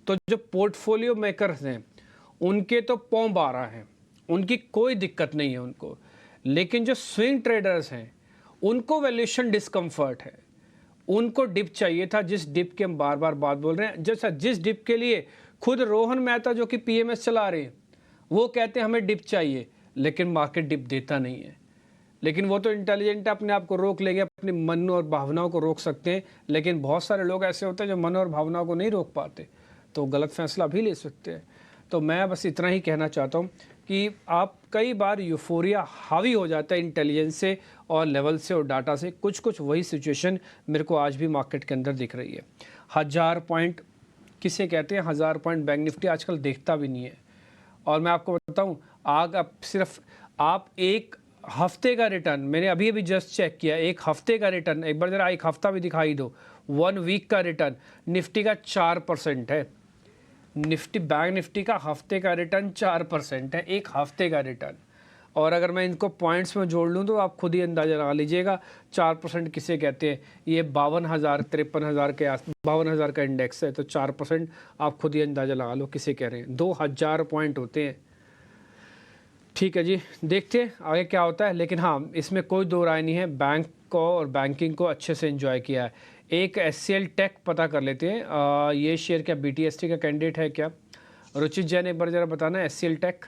तो जो पोर्टफोलियो मेकर्स हैं उनके तो पौं 12 हैं, उनकी कोई दिक्कत नहीं है उनको, लेकिन जो स्विंग ट्रेडर्स हैं उनको वैल्यूएशन डिस्कम्फर्ट है, उनको डिप चाहिए था, जिस डिप के हम बार बार बात बोल रहे हैं। जैसा जिस डिप के लिए खुद रोहन मेहता जो कि PMS चला रहे हैं वो कहते हैं हमें डिप चाहिए, लेकिन मार्केट डिप देता नहीं है। लेकिन वो तो इंटेलिजेंट है, अपने आप को रोक लेंगे, अपने मन और भावनाओं को रोक सकते हैं, लेकिन बहुत सारे लोग ऐसे होते हैं जो मन और भावनाओं को नहीं रोक पाते, तो गलत फैसला भी ले सकते हैं। तो मैं बस इतना ही कहना चाहता हूँ कि आप कई बार यूफोरिया हावी हो जाता है इंटेलिजेंस से और लेवल से और डाटा से, कुछ वही सिचुएशन मेरे को आज भी मार्केट के अंदर दिख रही है। 1000 पॉइंट किसे कहते हैं? 1000 पॉइंट बैंक निफ्टी आजकल देखता भी नहीं है। और मैं आपको बताऊं, आप सिर्फ आप एक हफ्ते का रिटर्न, मैंने अभी अभी जस्ट चेक किया, एक हफ्ते का रिटर्न, एक बार जरा एक हफ्ता भी दिखाई दो, 1 वीक का रिटर्न निफ्टी का 4% है। निफ्टी, बैंक निफ्टी का हफ्ते का रिटर्न 4% है, एक हफ्ते का रिटर्न। और अगर मैं इनको पॉइंट्स में जोड़ लूँ तो आप खुद ही अंदाज़ा लगा लीजिएगा 4% किसे कहते हैं। ये 52,000 53,000 के 52,000 का इंडेक्स है, तो 4% आप खुद ही अंदाज़ा लगा लो किसे कह रहे हैं। 2000 पॉइंट होते हैं। ठीक है जी, देखते हैं आगे क्या होता है, लेकिन हाँ इसमें कोई दो राय नहीं है, बैंक को और बैंकिंग को अच्छे से एंजॉय किया है। एक HCL टेक पता कर लेते हैं, ये शेयर क्या BTST का कैंडिडेट है क्या? रुचित जैन एक बार ज़रा बताना, HCL tech.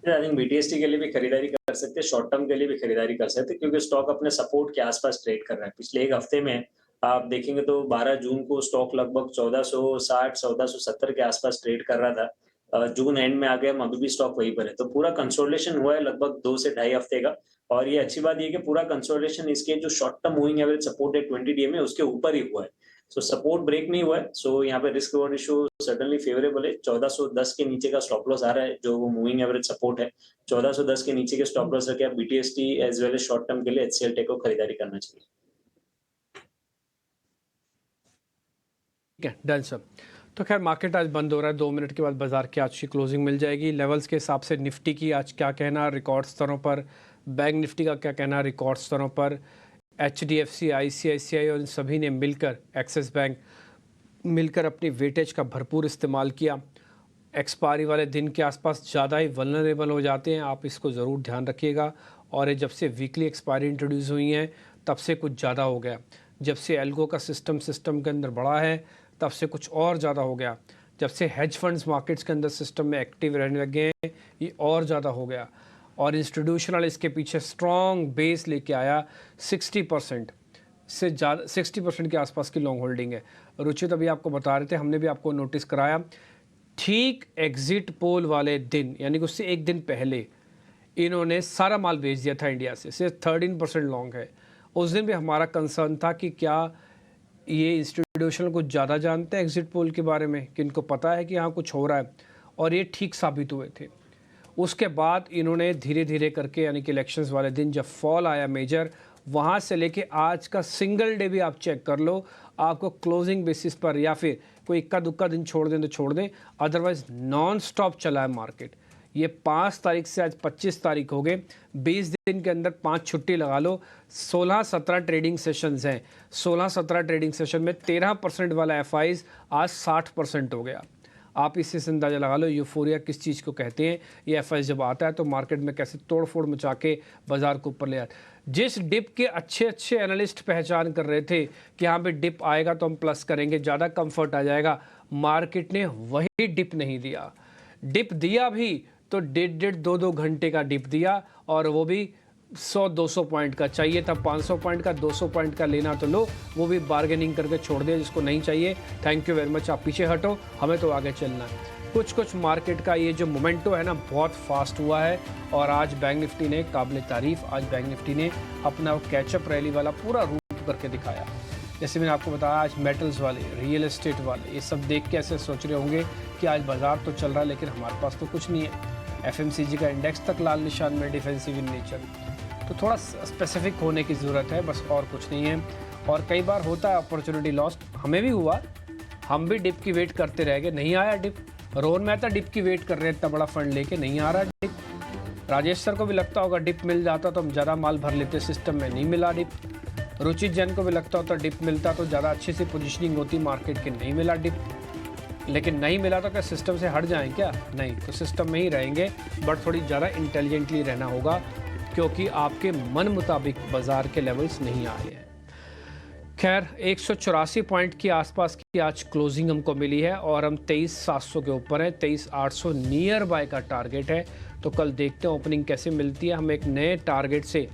I think BTST के लिए भी खरीदारी कर सकते हैं, शॉर्ट टर्म के लिए भी खरीदारी कर सकते हैं, क्योंकि स्टॉक अपने सपोर्ट के आसपास ट्रेड कर रहा है। पिछले एक हफ्ते में आप देखेंगे तो 12 जून को स्टॉक लगभग 1460 1470 के आसपास ट्रेड कर रहा था। जून एंड में आ गया, अभी भी स्टॉक वहीं पर है, तो पूरा कंसोलिडेशन हुआ है लगभग 2 से ढाई हफ्ते का। और ये अच्छी बात ये कि पूरा कंसोलिडेशन इसके जो short term moving average support है 20 DMA उसके ऊपर ही हुआ है। सो सपोर्ट ब्रेक नहीं हुआ है, सो यहाँ पे risk reward ratio certainly favourable है। 1410 के नीचे का स्टॉप लॉस आ रहा है, जो वो मूविंग एवरेज सपोर्ट है। 1410 के नीचे के स्टॉप लॉस रखे आप BTST as well as short term के लिए HCL टेक को खरीदारी करना चाहिए। ठीक है, डन सर। तो खैर मार्केट आज बंद हो रहा है, 2 मिनट के बाद बाजार की आज की क्लोजिंग मिल जाएगी। लेवल्स के हिसाब से निफ्टी की आज क्या कहना रिकॉर्ड स्तरों पर, बैंक निफ्टी का क्या कहना रिकॉर्ड स्तरों पर, HDFC, ICICI और इन सभी ने मिलकर, एक्सिस बैंक मिलकर अपनी वेटेज का भरपूर इस्तेमाल किया। एक्सपायरी वाले दिन के आसपास ज़्यादा ही वल्नरेबल हो जाते हैं, आप इसको ज़रूर ध्यान रखिएगा। और ये जब से वीकली एक्सपायरी इंट्रोड्यूस हुई हैं तब से कुछ ज़्यादा हो गया। जब से एल्गो का सिस्टम के अंदर बढ़ा है तब से कुछ और ज़्यादा हो गया। जब से हेज फंड्स मार्केट्स के अंदर सिस्टम में एक्टिव रहने लगे हैं ये और ज़्यादा हो गया। और इंस्टीट्यूशनल इसके पीछे स्ट्रॉन्ग बेस लेके आया, 60% से ज़्यादा, 60% के आसपास की लॉन्ग होल्डिंग है। रुचित अभी आपको बता रहे थे, हमने भी आपको नोटिस कराया, ठीक एग्जिट पोल वाले दिन यानी कि उससे एक दिन पहले इन्होंने सारा माल बेच दिया था इंडिया से, सिर्फ 13% लॉन्ग है। उस दिन भी हमारा कंसर्न था कि क्या ये इंस्टीट्यूशनल कुछ ज़्यादा जानते हैं एग्जिट पोल के बारे में, कि इनको पता है कि यहाँ कुछ हो रहा है, और ये ठीक साबित हुए थे। उसके बाद इन्होंने धीरे धीरे करके, यानी कि इलेक्शंस वाले दिन जब फॉल आया मेजर, वहाँ से लेके आज का सिंगल डे भी आप चेक कर लो, आपको क्लोजिंग बेसिस पर या फिर कोई इक्का दुक्का दिन छोड़ दें तो छोड़ दें, अदरवाइज नॉन स्टॉप चला है मार्केट। ये 5 तारीख से आज 25 तारीख हो गए, 20 दिन के अंदर 5 छुट्टी लगा लो, 16-17 ट्रेडिंग सेशंस हैं। 16-17 ट्रेडिंग सेशन में 13% वाला FIs आज 60% हो गया। आप इससे से अंदाज़ा लगा लो यूफोरिया किस चीज़ को कहते हैं। ये FIs जब आता है तो मार्केट में कैसे तोड़-फोड़ मचा के बाज़ार को ऊपर ले आता। जिस डिप के अच्छे अच्छे एनालिस्ट पहचान कर रहे थे कि यहाँ पे डिप आएगा तो हम प्लस करेंगे, ज़्यादा कंफर्ट आ जाएगा, मार्केट ने वही डिप नहीं दिया। डिप दिया भी तो 1.5-2 घंटे का डिप दिया, और वो भी 100-200 पॉइंट का। चाहिए था 500 पॉइंट का, 200 पॉइंट का लेना तो लो, वो भी बार्गेनिंग करके छोड़ दिया। जिसको नहीं चाहिए थैंक यू वेरी मच, आप पीछे हटो, हमें तो आगे चलना है। कुछ मार्केट का ये जो मोमेंटो है ना, बहुत फास्ट हुआ है, और आज बैंक निफ्टी ने काबिल तारीफ, आज बैंक निफ्टी ने अपना कैचअप रैली वाला पूरा रूट करके दिखाया। जैसे मैंने आपको बताया, आज मेटल्स वाले, रियल एस्टेट वाले, ये सब देख के ऐसे सोच रहे होंगे कि आज बाजार तो चल रहा है लेकिन हमारे पास तो कुछ नहीं है। FMCG का इंडेक्स तक लाल निशान में, डिफेंसिव इन नेचर, तो थोड़ा स्पेसिफिक होने की ज़रूरत है, बस और कुछ नहीं है। और कई बार होता है अपॉर्चुनिटी लॉस्ट, हमें भी हुआ, हम भी डिप की वेट करते रह गए, नहीं आया डिप। रोहन मेहता डिप की वेट कर रहे हैं, इतना बड़ा फंड लेके, नहीं आ रहा डिप। राजेश सर को भी लगता होगा डिप मिल जाता तो हम ज़्यादा माल भर लेते सिस्टम में, नहीं मिला डिप। रुचित जैन को भी लगता होता डिप मिलता तो ज़्यादा अच्छी सी पोजीशनिंग होती मार्केट की, नहीं मिला डिप। लेकिन नहीं मिला तो क्या सिस्टम से हट जाएं क्या? नहीं, तो सिस्टम में ही रहेंगे, बट थोड़ी ज़्यादा इंटेलिजेंटली रहना होगा, क्योंकि आपके मन मुताबिक बाज़ार के लेवल्स नहीं आए हैं। खैर 184 पॉइंट के आसपास की आज क्लोजिंग हमको मिली है, और हम 23,700 के ऊपर हैं, 23,800 नियर बाय का टारगेट है। तो कल देखते हैं ओपनिंग कैसे मिलती है। हम एक नए टारगेट से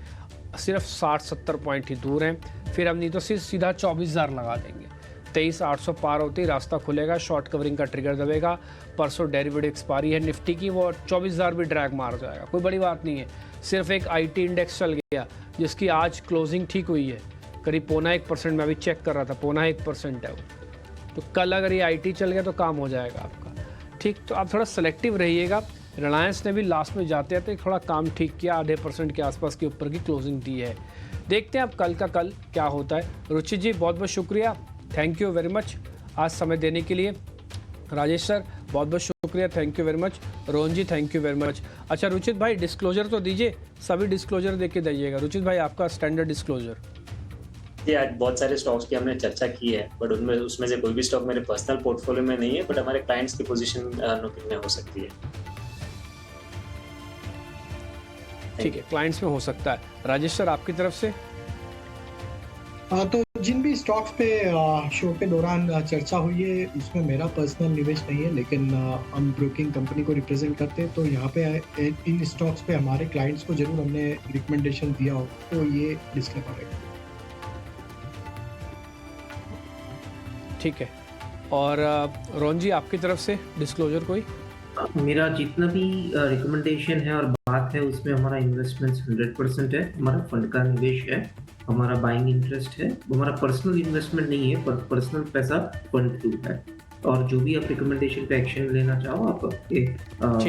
सिर्फ 60-70 पॉइंट ही दूर हैं, फिर हम नहीं तो सीधा 24,000 लगा देंगे। 23,800 पार होते ही रास्ता खुलेगा, शॉर्ट कवरिंग का ट्रिगर दबेगा। परसों डेरिवेटिव एक्सपायरी है निफ्टी की, वो 24,000 भी ड्रैग मार जाएगा, कोई बड़ी बात नहीं है। सिर्फ एक IT इंडेक्स चल गया जिसकी आज क्लोजिंग ठीक हुई है, करीब 0.25%, मैं अभी चेक कर रहा था, 0.1% है वो। तो कल अगर ये IT चल गया तो काम हो जाएगा आपका, ठीक। तो आप थोड़ा सेलेक्टिव रहिएगा। रिलायंस ने भी लास्ट में जाते आते थोड़ा काम ठीक किया, 0.5% के आसपास के ऊपर की क्लोजिंग दी है। देखते हैं अब कल का कल क्या होता है। रुचित जी बहुत बहुत शुक्रिया, थैंक यू वेरी मच आज समय देने के लिए। राजेश सर बहुत बहुत शुक्रिया, thank you very much. Rohan ji thank you very much. अच्छा रुचित भाई डिस्क्लोजर तो दीजिए, सभी डिस्क्लोजर दे के दीजिएगा। रुचित भाई आपका स्टैंडर्ड डिस्क्लोजर। जी आज बहुत सारे स्टॉक्स की हमने चर्चा की है, बट उसमें से कोई भी स्टॉक मेरे पर्सनल पोर्टफोलियो में नहीं है, बट हमारे क्लाइंट्स की पोजीशन में हो सकती है। ठीक है, क्लाइंट्स में हो सकता है। राजेश सर आपकी तरफ से? तो जिन भी स्टॉक्स पे शो के दौरान चर्चा हुई है उसमें मेरा पर्सनल निवेश नहीं है, लेकिन हम ब्रोकिंग कंपनी को रिप्रेजेंट करते हैं, तो यहाँ पे इन स्टॉक्स पे हमारे क्लाइंट्स को जरूर हमने रिकमेंडेशन दिया हो तो ये डिस्क्लेमर है। ठीक है, और रोहन जी आपकी तरफ से डिस्क्लोजर कोई? मेरा जितना भी रिकमेंडेशन है और बात है उसमें हमारा इन्वेस्टमेंट 100% है, हमारा फंड का निवेश है, हमारा बाइंग इंटरेस्ट है, हमारा पर्सनल इन्वेस्टमेंट नहीं है, पर पर्सनल पैसा फंड थ्रू है। और जो भी आप रिकमेंडेशन पे एक्शन लेना चाहो आप आपके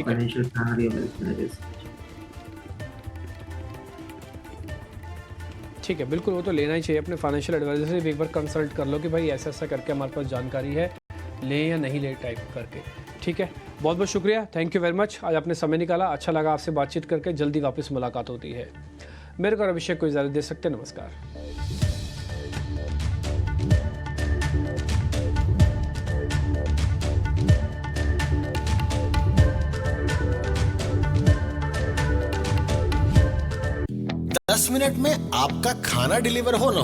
फाइनेंशियल प्लानर या वेल्थ मैनेजर से। ठीक है, बिल्कुल वो तो लेना ही चाहिए, अपने फाइनेंशियल एडवाइजर से भी एक बार कंसल्ट कर लो कि भाई ऐसा ऐसा करके हमारे पास जानकारी है, ले या नहीं ले टाइप करके। ठीक है, बहुत बहुत शुक्रिया, थैंक यू वेरी मच, आज आपने समय निकाला, अच्छा लगा आपसे बातचीत करके। जल्दी वापस मुलाकात होती है। मेरे को अभिषेक को इजाज़त दे सकते हैं, नमस्कार। मिनट में आपका खाना डिलीवर हो ना